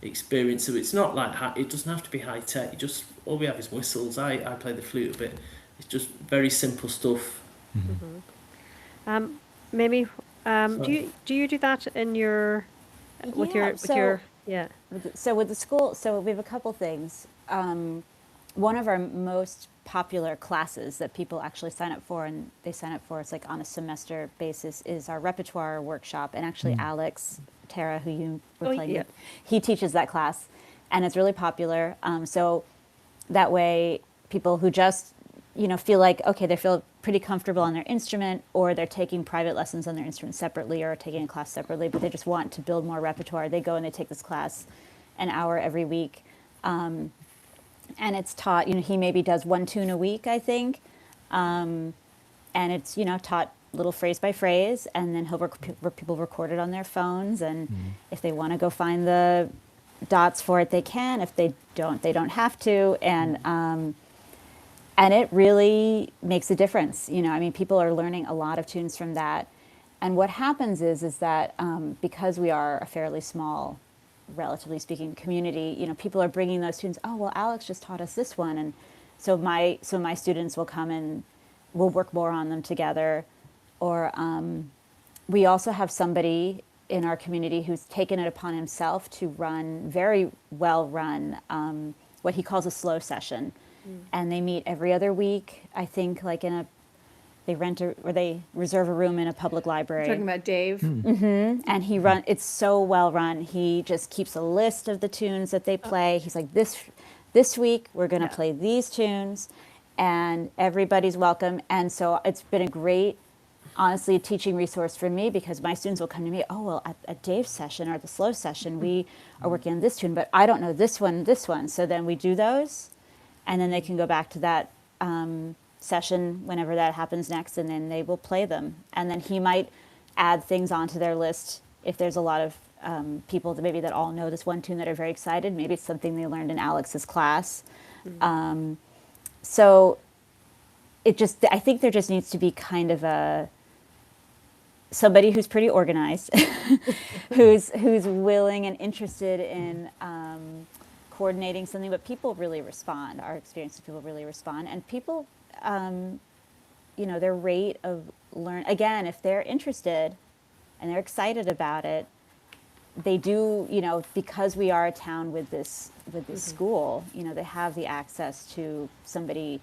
experience. So it's not like, it doesn't have to be high tech. All we have is whistles. I play the flute a bit. It's just very simple stuff. Mimi, do you do that in your, with your, yeah. So with the school, so we have a couple things. One of our most popular classes that people actually sign up for, and they sign up for, it's like on a semester basis, is our repertoire workshop. And actually Alex, Tara, who you were playing with, he teaches that class, and it's really popular. So that way people who just, you know, feel like, okay, they feel pretty comfortable on their instrument, or they're taking private lessons on their instrument separately, or taking a class separately, but they just want to build more repertoire, they go and they take this class an hour every week. And it's taught, you know, he maybe does one tune a week, I think. And it's, you know, taught little phrase by phrase, and then people record it on their phones. And if they want to go find the dots for it, they can. If they don't have to. And it really makes a difference. You know, I mean, people are learning a lot of tunes from that. And what happens is that because we are a fairly small, relatively speaking, community, you know, people are bringing those tunes. Oh, well, Alex just taught us this one, and so my students will come and we'll work more on them together. Or we also have somebody in our community who's taken it upon himself to run, very well run, what he calls a slow session, and they meet every other week. I think like they reserve a room in a public library. Talking about Dave. And it's so well run. He just keeps a list of the tunes that they play. He's like, this week we're going to play these tunes, and everybody's welcome. And so it's been a great, honestly, teaching resource for me, because my students will come to me, oh, well, at Dave's session or the slow session, we are working on this tune, but I don't know this one. So then we do those, and then they can go back to that session whenever that happens next, and then they will play them. And then he might add things onto their list if there's a lot of people that all know this one tune that are very excited. Maybe it's something they learned in Alex's class. So I think there just needs to be kind of somebody who's pretty organized, who's willing and interested in coordinating something. But people really respond. Our experience is people really respond, and people, you know, their rate of again, if they're interested and they're excited about it, they do, you know, because we are a town with this school, you know, they have the access to somebody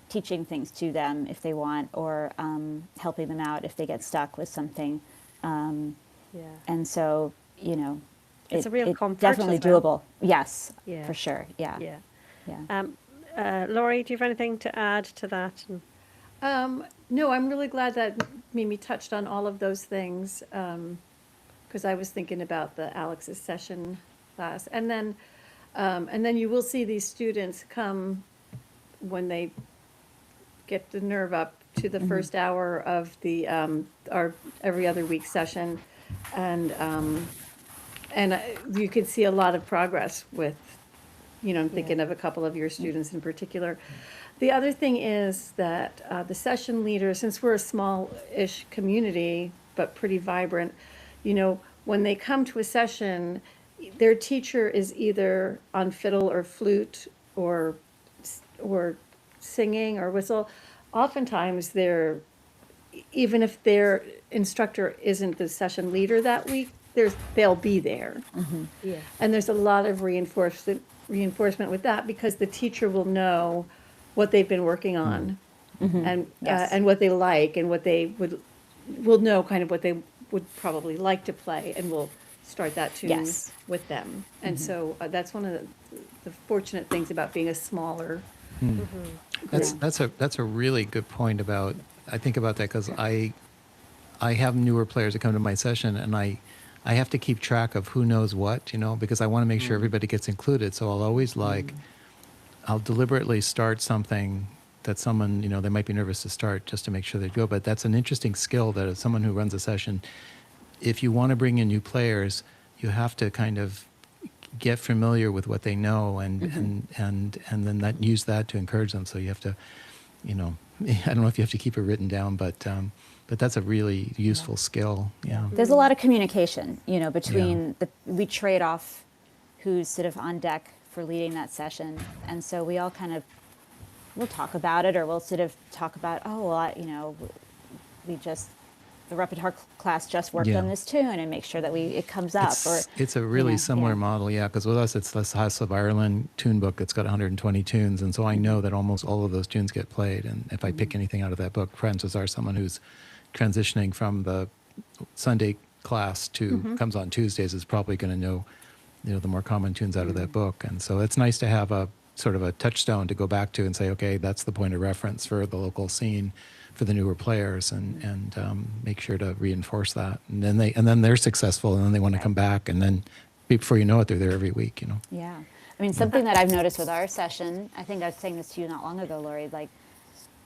teaching things to them if they want, or helping them out if they get stuck with something. And so, you know, it's a real comfort, definitely as well. doable. Yes, Yeah. for sure. Yeah. Laurie, do you have anything to add to that? No, I'm really glad that Mimi touched on all of those things. because I was thinking about the Alex's session class. And then you will see these students come when they get the nerve up to the first hour of the, our every other week session. And you could see a lot of progress with, I'm thinking of a couple of your students in particular. The other thing is that the session leader, since we're a small-ish community, but pretty vibrant, when they come to a session, their teacher is either on fiddle or flute or singing or whistle. Oftentimes, even if their instructor isn't the session leader that week, they'll be there. Yeah. And there's a lot of reinforcement with that, because the teacher will know what they've been working on, and what they like, and what they will know kind of what they would probably like to play, and will start that tune Yes. with them. And so that's one of the fortunate things about being a smaller group. That's a really good point about, I think about that because I have newer players that come to my session, and I have to keep track of who knows what, because I want to make sure everybody gets included. So I'll always I'll deliberately start something that someone, they might be nervous to start just to make sure they go. But that's an interesting skill that as someone who runs a session, if you want to bring in new players, you have to kind of get familiar with what they know and then use that to encourage them. So you have to, I don't know if you have to keep it written down, but that's a really useful skill. Yeah. There's a lot of communication, between we trade off who's sort of on deck for leading that session. And so we all kind of, we'll talk about it, or we'll sort of talk about, the repertoire class just worked on this tune, and make sure that it comes up. It's a really similar model, because with us, it's the House of Ireland tune book. It's got 120 tunes, and so I know that almost all of those tunes get played. And if I pick anything out of that book, Francis are someone who's transitioning from the Sunday class to comes on Tuesdays is probably going to know, the more common tunes out of that book. And so it's nice to have a sort of a touchstone to go back to and say, okay, that's the point of reference for the local scene for the newer players, and make sure to reinforce that. And then they're successful, and then they want to come back, and then before you know it, they're there every week. Yeah. I mean, something that I've noticed with our session, I think I was saying this to you not long ago, Lori, like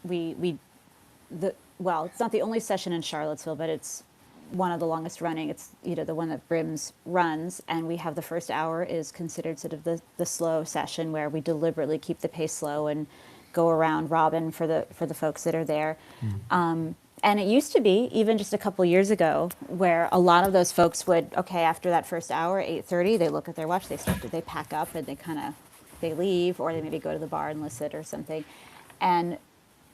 it's not the only session in Charlottesville, but it's one of the longest running. It's the one that Brims runs, and we have the first hour is considered sort of the slow session, where we deliberately keep the pace slow and go around robin for the folks that are there. And it used to be, even just a couple years ago, where a lot of those folks would, after that first hour, 8:30, they look at their watch, they pack up, and they leave, or they maybe go to the bar and listen or something. And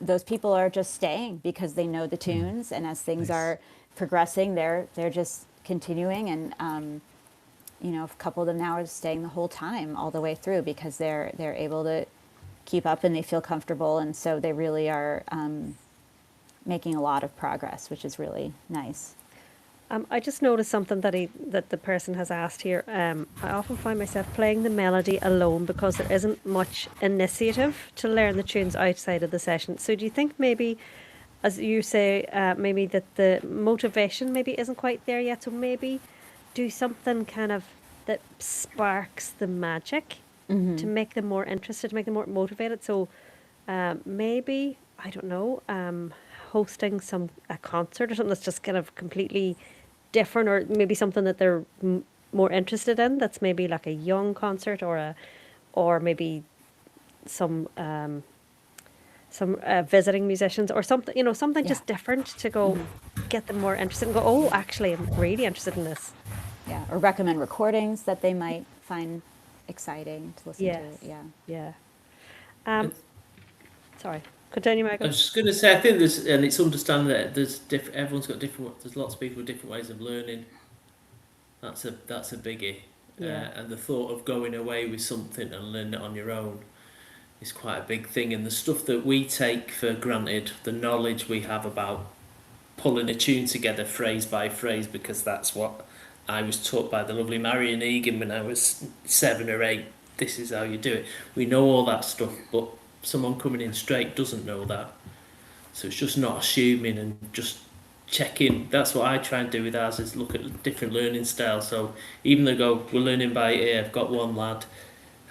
those people are just staying because they know the tunes, and as things are progressing, they're just continuing. And a couple of them now are staying the whole time, all the way through, because they're able to keep up and they feel comfortable, and so they really are making a lot of progress, which is really nice. I just noticed something that the person has asked here. I often find myself playing the melody alone because there isn't much initiative to learn the tunes outside of the session. So do you think maybe, as you say, maybe that the motivation maybe isn't quite there yet? So maybe do something kind of that sparks the magic to make them more interested, to make them more motivated. So maybe, I don't know, hosting a concert or something that's just kind of completely different, or maybe something that they're more interested in, that's maybe like a young concert, or maybe some visiting musicians or something, something just different to go get them more interested and go, oh, actually, I'm really interested in this. Yeah, or recommend recordings that they might find exciting to listen to. Yeah. Sorry. Continue, Michael. I was just going to say, I think it's understanding that everyone's got there's lots of people with different ways of learning. That's a biggie. And the thought of going away with something and learning it on your own is quite a big thing. And the stuff that we take for granted, the knowledge we have about pulling a tune together phrase by phrase, because that's what I was taught by the lovely Marion Egan when I was 7 or 8. This is how you do it. We know all that stuff, but someone coming in straight doesn't know that. So it's just not assuming and just check in. That's what I try and do with ours, is look at different learning styles. So even though we're learning by ear, I've got one lad,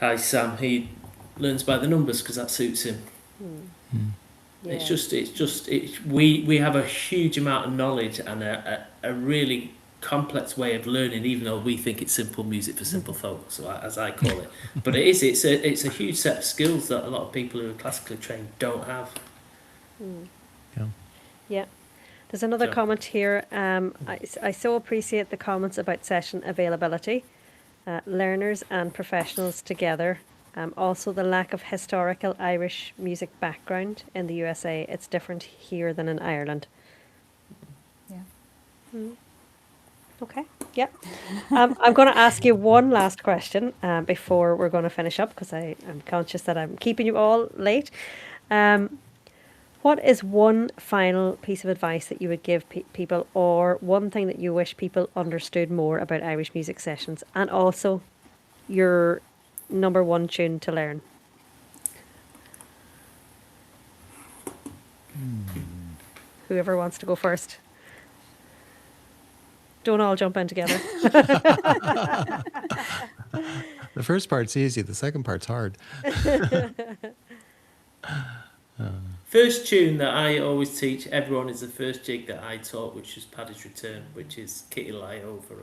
hi Sam, he learns by the numbers because that suits him. Yeah. We have a huge amount of knowledge and a really complex way of learning, even though we think it's simple music for simple folk, so as I call it. But it's a huge set of skills that a lot of people who are classically trained don't have. Yeah. Yeah. There's another So- comment here. I so appreciate the comments about session availability, learners and professionals together. Also, the lack of historical Irish music background in the USA. It's different here than in Ireland. Yeah. Okay. Yeah. I'm going to ask you one last question before we're going to finish up, because I'm conscious that I'm keeping you all late. What is one final piece of advice that you would give people, or one thing that you wish people understood more about Irish music sessions, and also your number one tune to learn? Whoever wants to go first. Don't all jump in together. The first part's easy. The second part's hard. First tune that I always teach everyone is the first jig that I taught, which is Paddy's Return, which is Kitty Lie Over.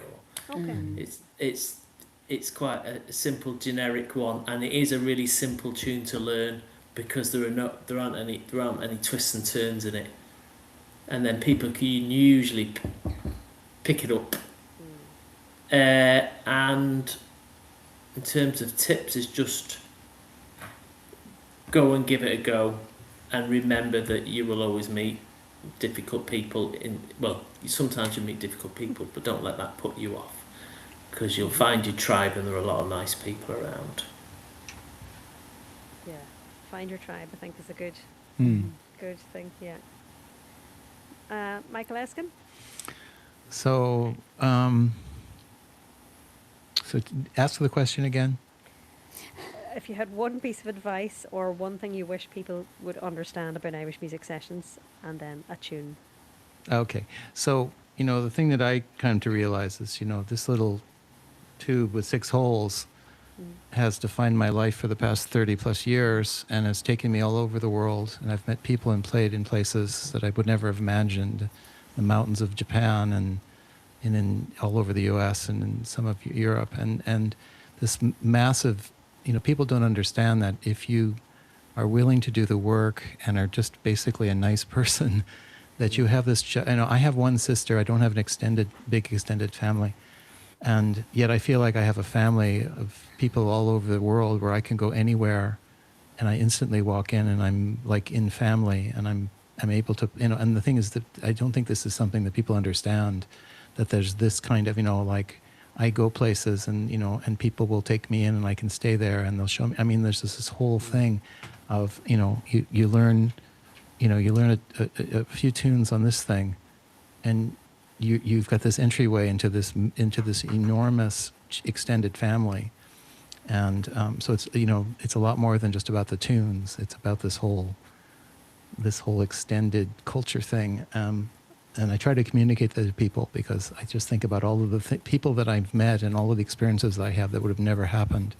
Okay. It's quite a simple generic one, and it is a really simple tune to learn because there aren't any twists and turns in it, and then people can usually pick it up. And in terms of tips, is just go and give it a go, and remember that you will always meet difficult people. Sometimes you meet difficult people, but don't let that put you off, because you'll find your tribe and there are a lot of nice people around. Yeah. Find your tribe, I think, is a good thing. Yeah. Michael Eskin? So, ask the question again. If you had one piece of advice or one thing you wish people would understand about Irish music sessions, and then a tune. Okay. So, the thing that I come to realize is, this little tube with 6 holes has defined my life for the past 30 plus years, and has taken me all over the world. And I've met people and played in places that I would never have imagined, the mountains of Japan and in all over the US and in some of Europe. And this massive, people don't understand that if you are willing to do the work and are just basically a nice person, that you have this, I have one sister, I don't have an big extended family. And yet I feel like I have a family of people all over the world where I can go anywhere and I instantly walk in and I'm like in family, and I'm able to, and the thing is that I don't think this is something that people understand, that there's this kind of, like I go places and, and people will take me in and I can stay there and they'll show me. I mean, there's this whole thing of, you learn a few tunes on this thing, and you've got this entryway into this enormous extended family, and so it's it's a lot more than just about the tunes. It's about this whole extended culture thing, and I try to communicate that to people, because I just think about all of the people that I've met and all of the experiences that I have that would have never happened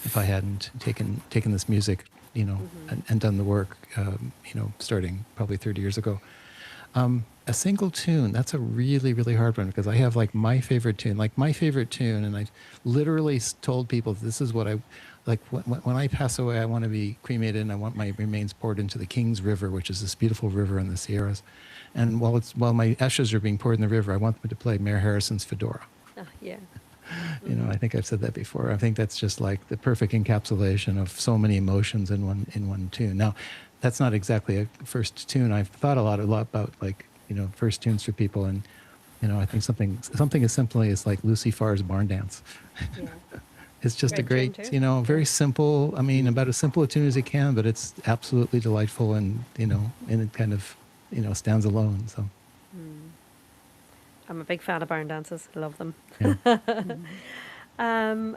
if I hadn't taken this music, and done the work, starting probably 30 years ago. A single tune, that's a really, really hard one, because I have my favorite tune, and I literally told people, this is what I, when I pass away, I want to be cremated and I want my remains poured into the King's River, which is this beautiful river in the Sierras. And while my ashes are being poured in the river, I want them to play Mayor Harrison's Fedora. Yeah. I think I've said that before. I think that's just the perfect encapsulation of so many emotions in one tune. Now, that's not exactly a first tune. I've thought a lot about first tunes for people, and I think something as simple as Lucy Farr's Barn Dance. Yeah. It's just a Great great, tune too. very simple. I mean, about as simple a tune as it can, but it's absolutely delightful, and and it kind of stands alone. So. I'm a big fan of barn dances. I love them. Yeah.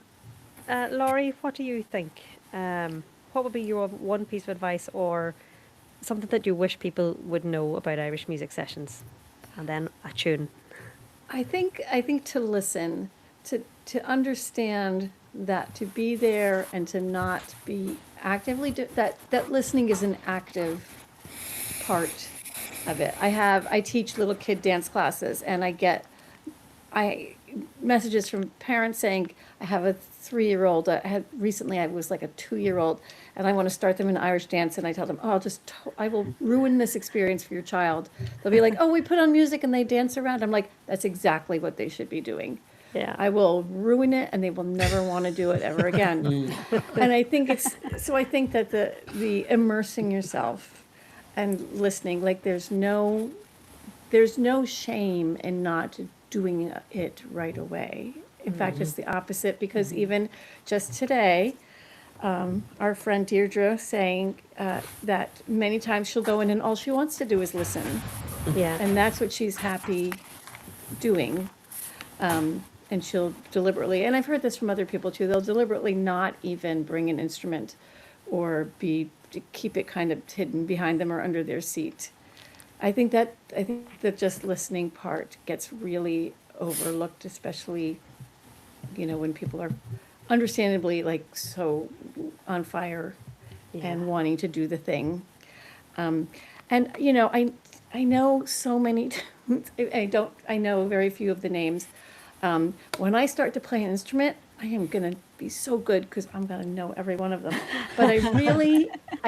Laurie, what do you think? What would be your one piece of advice or something that you wish people would know about Irish music sessions? and then a tune. I think to listen, to understand that to be there and to not be actively that listening is an active part of it. I teach little kid dance classes, and I messages from parents saying, I have a 3-year-old. Recently I was like a 2-year-old, and I want to start them in Irish dance, and I tell them, oh, I will ruin this experience for your child. They'll be like, oh, we put on music and they dance around. I'm like, that's exactly what they should be doing. Yeah. I will ruin it, and they will never want to do it ever again. And I think I think that the immersing yourself and listening, like there's no shame in not doing it right away. In fact, it's the opposite, because even just today, our friend Deirdre saying that many times she'll go in and all she wants to do is listen. Yeah. And that's what she's happy doing. And she'll deliberately, and I've heard this from other people too, they'll deliberately not even bring an instrument or keep it kind of hidden behind them or under their seat. I think that just listening part gets really overlooked, especially, when people are understandably like so on fire and wanting to do the thing. And I know so many. I know very few of the names. When I start to play an instrument, I am gonna be so good because I'm gonna know every one of them. But I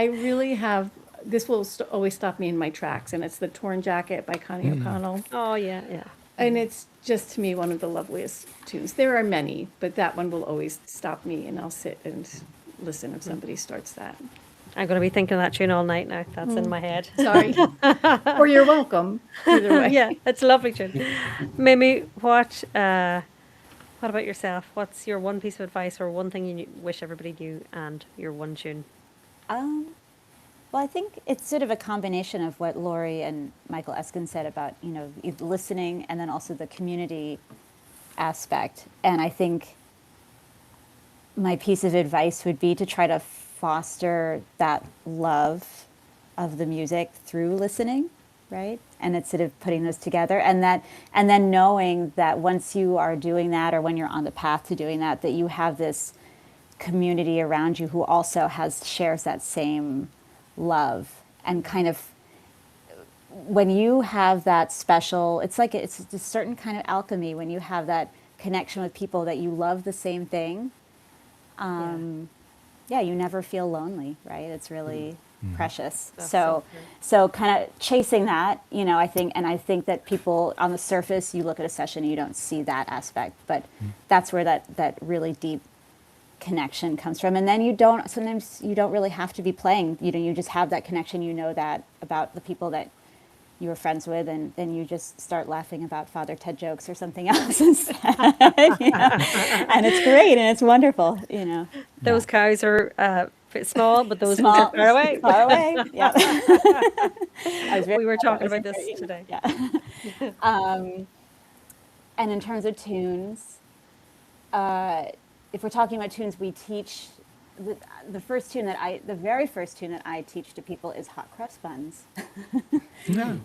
really have. This will always stop me in my tracks, and it's the Torn Jacket by Connie O'Connell. Oh, yeah, yeah. And it's just, to me, one of the loveliest tunes. There are many, but that one will always stop me, and I'll sit and listen if somebody starts that. I'm going to be thinking of that tune all night now. That's in my head. Sorry. Or you're welcome, either way. Yeah, it's a lovely tune. Mimi, what about yourself? What's your one piece of advice or one thing you wish everybody knew, and your one tune? Well, I think it's sort of a combination of what Laurie and Michael Eskin said about, listening and then also the community aspect. And I think my piece of advice would be to try to foster that love of the music through listening, right? And it's sort of putting those together, and then knowing that once you are doing that, or when you're on the path to doing that, that you have this community around you who also shares that same love. And kind of when you have that special, it's a certain kind of alchemy when you have that connection with people that you love the same thing. You never feel lonely, right? It's really precious. So kind of chasing that, I think that people on the surface, you look at a session, you don't see that aspect, but that's where that really deep connection comes from. And then sometimes you don't really have to be playing, you just have that connection, that about the people that you were friends with, and then you just start laughing about Father Ted jokes or something else instead. And it's great and it's wonderful, Those cows are small, but those Small, are far away. Far away, yeah. We were talking about this today. Yeah. And in terms of tunes, if we're talking about tunes, we teach the very first tune that I teach to people is Hot Cross Buns. Yeah.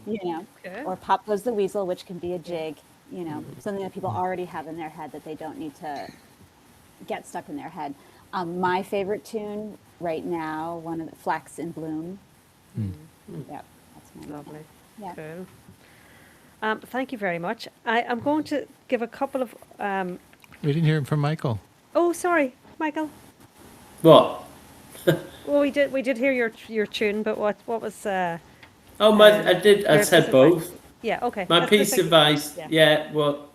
Okay. Or Pop Goes the Weasel, which can be a jig, something that people already have in their head that they don't need to get stuck in their head. My favorite tune right now, one of the Flax in Bloom. Yeah, that's my Lovely. Yeah. Cool. Thank you very much. I'm going to give a couple of. We didn't hear it from Michael. Oh, sorry, Michael. What? Well, we did hear your tune, but what was? I your said piece of both. advice? Yeah. Okay. My That's the piece of thing. advice. Yeah. Yeah. Well,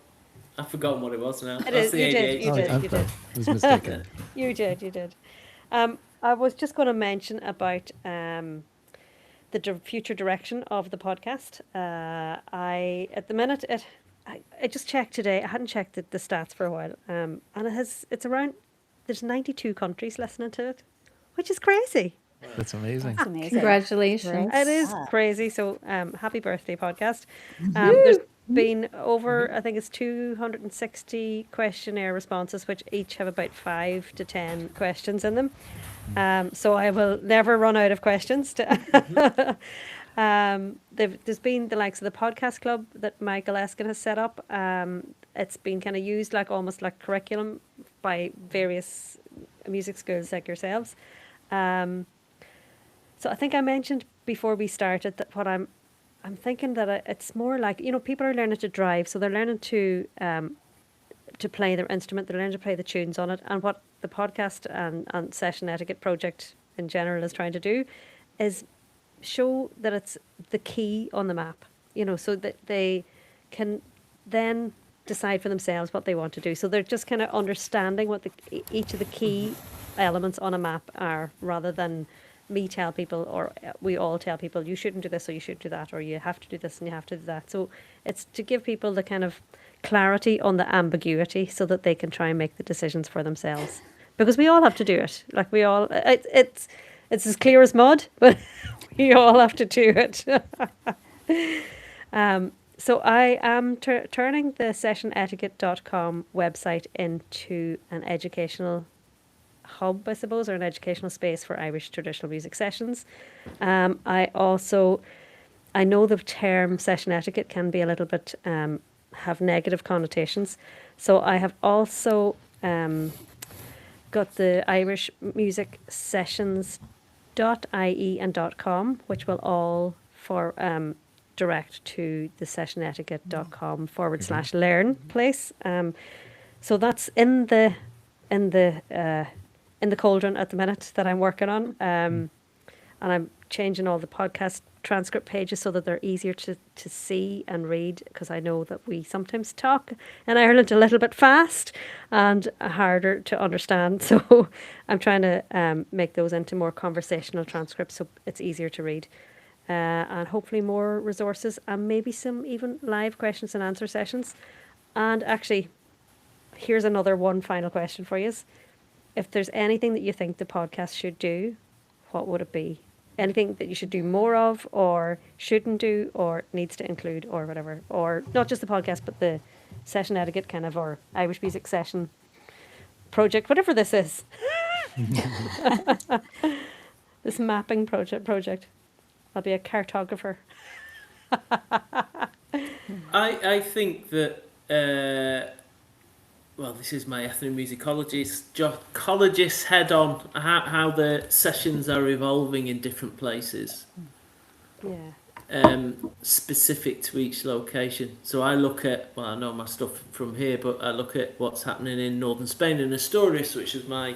I've forgotten what it was now. It That's is, the you did, ADHD. you did. I was mistaken. You did. I was just going to mention about the future direction of the podcast. At the minute, I just checked today. I hadn't checked the stats for a while, and it's around. There's 92 countries listening to it, which is crazy. That's amazing. That's amazing. Congratulations. It is crazy. So, happy birthday, podcast. There's been over, I think it's 260 questionnaire responses, which each have about 5 to 10 questions in them. So I will never run out of questions. There's been the likes of the podcast club that Michael Eskin has set up. It's been kind of used like almost like curriculum by various music schools like yourselves. So I think I mentioned before we started that what I'm thinking that it's more like, you know, people are learning to drive, so they're learning to play their instrument, they're learning to play the tunes on it, and what the podcast and session etiquette project in general is trying to do is show that it's the key on the map, you know, so that they can then decide for themselves what they want to do. So they're just kind of understanding what each of the key elements on a map are, rather than me tell people, or we all tell people, you shouldn't do this or you should do that, or you have to do this and you have to do that. So it's to give people the kind of clarity on the ambiguity so that they can try and make the decisions for themselves. Because we all have to do it. Like we all, it's as clear as mud, but we all have to do it. So I am turning the sessionetiquette.com website into an educational hub, I suppose, or an educational space for Irish traditional music sessions. I know the term session etiquette can be a little bit, have negative connotations. So I have also got the Irish Music Sessions.ie and .com, which will all direct to the sessionetiquette.com /learn place. So that's in the cauldron at the minute that I'm working on. And I'm changing all the podcast transcript pages so that they're easier to see and read, because I know that we sometimes talk in Ireland a little bit fast and harder to understand. So I'm trying to make those into more conversational transcripts so it's easier to read. And hopefully more resources and maybe some even live questions and answer sessions. And actually, here's one final question for you. If there's anything that you think the podcast should do, what would it be? Anything that you should do more of, or shouldn't do, or needs to include, or whatever? Or not just the podcast, but the session etiquette kind of, or Irish music session project, whatever this is. This mapping project. I'll be a cartographer. I think that, well, this is my ethnomusicologist head on how the sessions are evolving in different places. Yeah. Specific to each location. So I look at, well, I know my stuff from here, but I look at what's happening in northern Spain in Asturias, which is my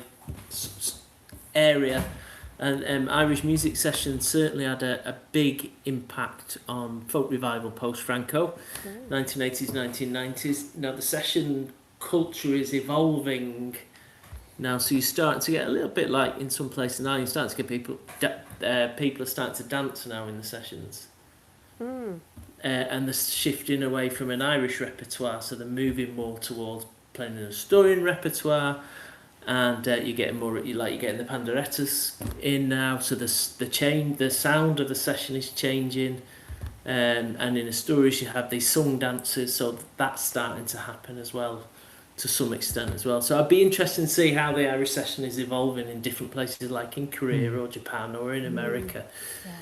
area. And Irish music sessions certainly had a big impact on folk revival post-Franco, 1980s, 1990s. Now the session culture is evolving now, so you're starting to get a little bit like in some places now, you're starting to get people are starting to dance now in the sessions. And they're shifting away from an Irish repertoire, so they're moving more towards playing an Asturian repertoire. And you're getting the panderettas in now, so the sound of the session is changing, and in Asturias you have these sung dances, so that's starting to happen as well, to some extent as well. So I'd be interested to see how the Irish session is evolving in different places, like in Korea or Japan or in America. Yeah.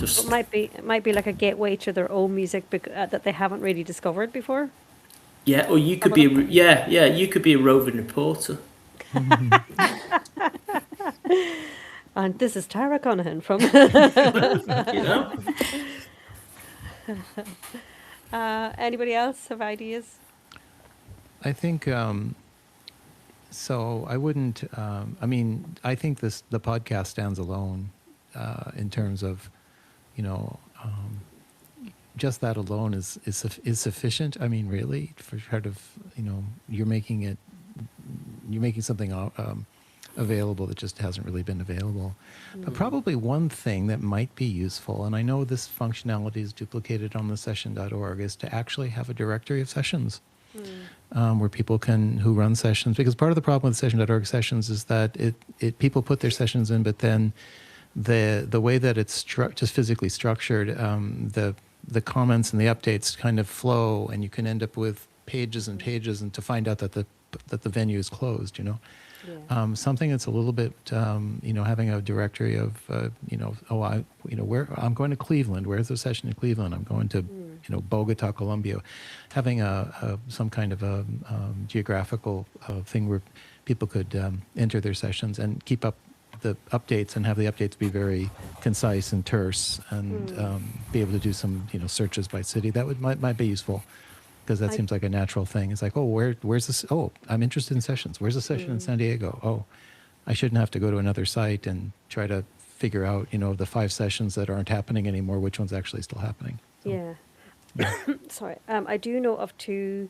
It might be like a gateway to their own music that they haven't really discovered before. Yeah, or you could be you could be a roving reporter. And this is Tara Connaghan from anybody else have ideas? I think so. I wouldn't. I think the podcast stands alone in terms of, just that alone is sufficient. I mean, really, for part of you're making something available that just hasn't really been available. But probably one thing that might be useful, and I know this functionality is duplicated on the session.org, is to actually have a directory of sessions where people who run sessions. Because part of the problem with session.org sessions is that people put their sessions in, but then the way that it's just physically structured, the comments and the updates kind of flow, and you can end up with pages and pages, and to find out that the that the venue is closed, you know. Yeah. Something that's a little bit, you know, having a directory of, you know, where I'm going to Cleveland. Where's the session in Cleveland? I'm going to, you know, Bogota, Colombia. Having some kind of a geographical thing where people could enter their sessions and keep up the updates and have the updates be very concise and terse, and be able to do some, you know, searches by city. That might be useful. Because that seems like a natural thing. It's like, oh, where's this? Oh, I'm interested in sessions. Where's the session in San Diego? Oh, I shouldn't have to go to another site and try to figure out, you know, the 5 sessions that aren't happening anymore, which one's actually still happening. So, Yeah. Sorry. I do know of two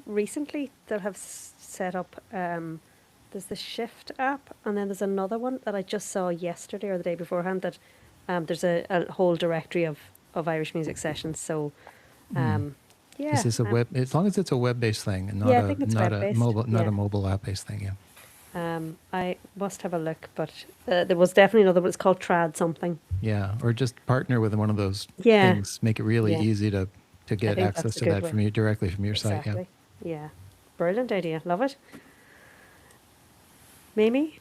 recently that have set up. There's the Shift app, and then there's another one that I just saw yesterday or the day beforehand. That there's a whole directory of Irish music sessions. So. Yeah. Is this a web? As long as it's a web-based thing and not Yeah, I think it's a web-based. a mobile app-based thing. Yeah. I must have a look, but there was definitely another one. It's called Trad something. Yeah, or just partner with one of those Yeah. things. Make it really Yeah. easy to get think access that's a to good that way. from you directly from your Exactly. site. Yeah. Brilliant idea. Love it. Mimi?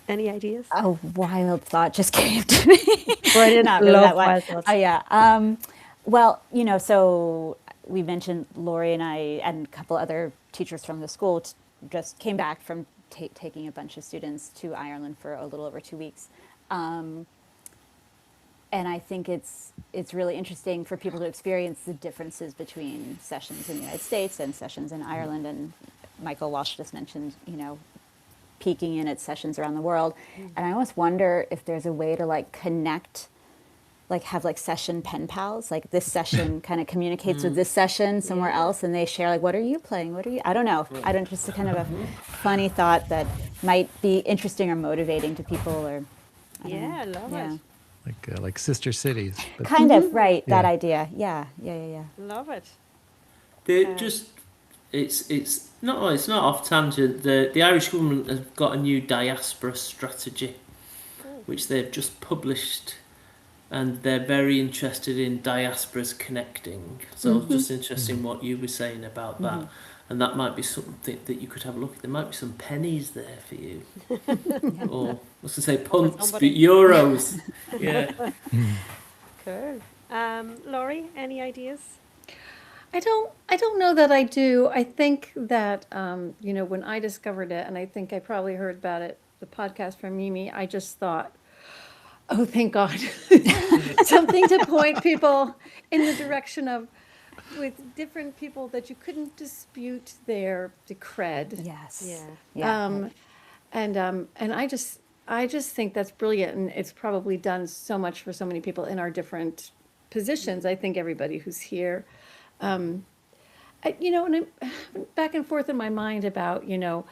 Any ideas? A wild thought just came to me. Brilliant. Not really Love that wild. wild thoughts. Yeah. Well, you know, so we mentioned Lori and I and a couple other teachers from the school just came back from taking a bunch of students to Ireland for a little over 2 weeks. And I think it's really interesting for people to experience the differences between sessions in the United States and sessions in Ireland. And Michael Walsh just mentioned, you know, peeking in at sessions around the world. And I almost wonder if there's a way to like connect, like have like session pen pals, like this session kind of communicates with this session somewhere else, and they share like, what are you playing? What are you? I don't know. I don't, just a kind of a funny thought that might be interesting or motivating to people, or I don't know. Yeah, love Yeah. it. Like sister cities. But Kind of, right, that Yeah. idea. Yeah. Love it. They're just it's not off tangent. The Irish government has got a new diaspora strategy, which they've just published, and they're very interested in diasporas connecting. So just interesting what you were saying about that, and that might be something that you could have a look at. There might be some pennies there for you, or I was going to say punts, but somebody. euros. Yeah. Cool. Laurie, any ideas? I don't know that I do. I think that, you know, when I discovered it, and I think I probably heard about it, the podcast from Mimi, I just thought, oh, thank God. Something to point people in the direction of, with different people that you couldn't dispute the cred. Yes. Yeah. And I just think that's brilliant, and it's probably done so much for so many people in our different positions. I think everybody who's here, you know, and I'm back and forth in my mind about, you know,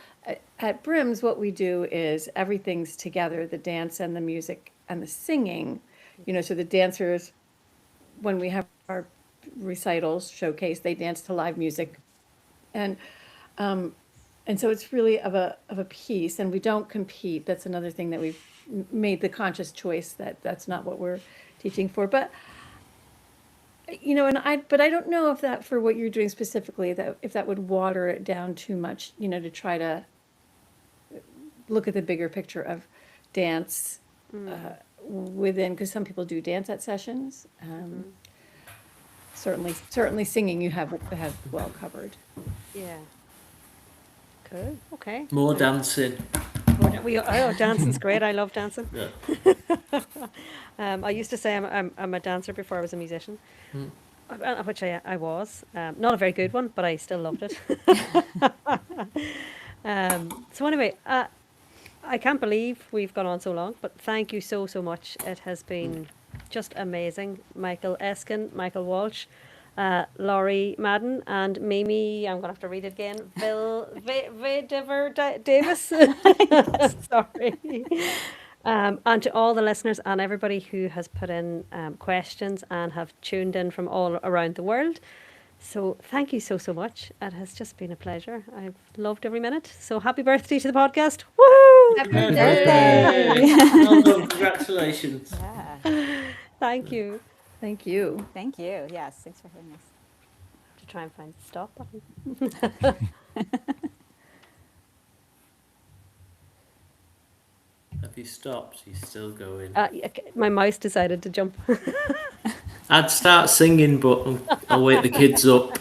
at Brims, what we do is everything's together, the dance and the music and the singing, you know, so the dancers, when we have our recitals, showcase, they dance to live music. And so it's really of a piece, and we don't compete. That's another thing that we've made the conscious choice that that's not what we're teaching for. But you know, but I don't know if that, for what you're doing specifically, that if that would water it down too much, you know, to try to look at the bigger picture of dance within, because some people do dance at sessions. Certainly singing you have well covered. Yeah. Cool. Okay. More dancing. Dancing's great. I love dancing. Yeah. I used to say I'm a dancer before I was a musician, which I was. Not a very good one, but I still loved it. So anyway, I can't believe we've gone on so long, but thank you so much. It has been just amazing. Michael Eskin, Michael Walsh, Laurie Madden, and Mimi, I'm going to have to read it again, Davis. Sorry. And to all the listeners and everybody who has put in questions and have tuned in from all around the world. So thank you so much. It has just been a pleasure. I've loved every minute. So happy birthday to the podcast. Woohoo! Happy Yay. Well done. Congratulations. Yeah. Thank you. Thank you. Thank you. Yes. Thanks for having us. try and find the stop button. Have you stopped? You're still going. Okay, my mouse decided to jump. I'd start singing, but I'll wake the kids up.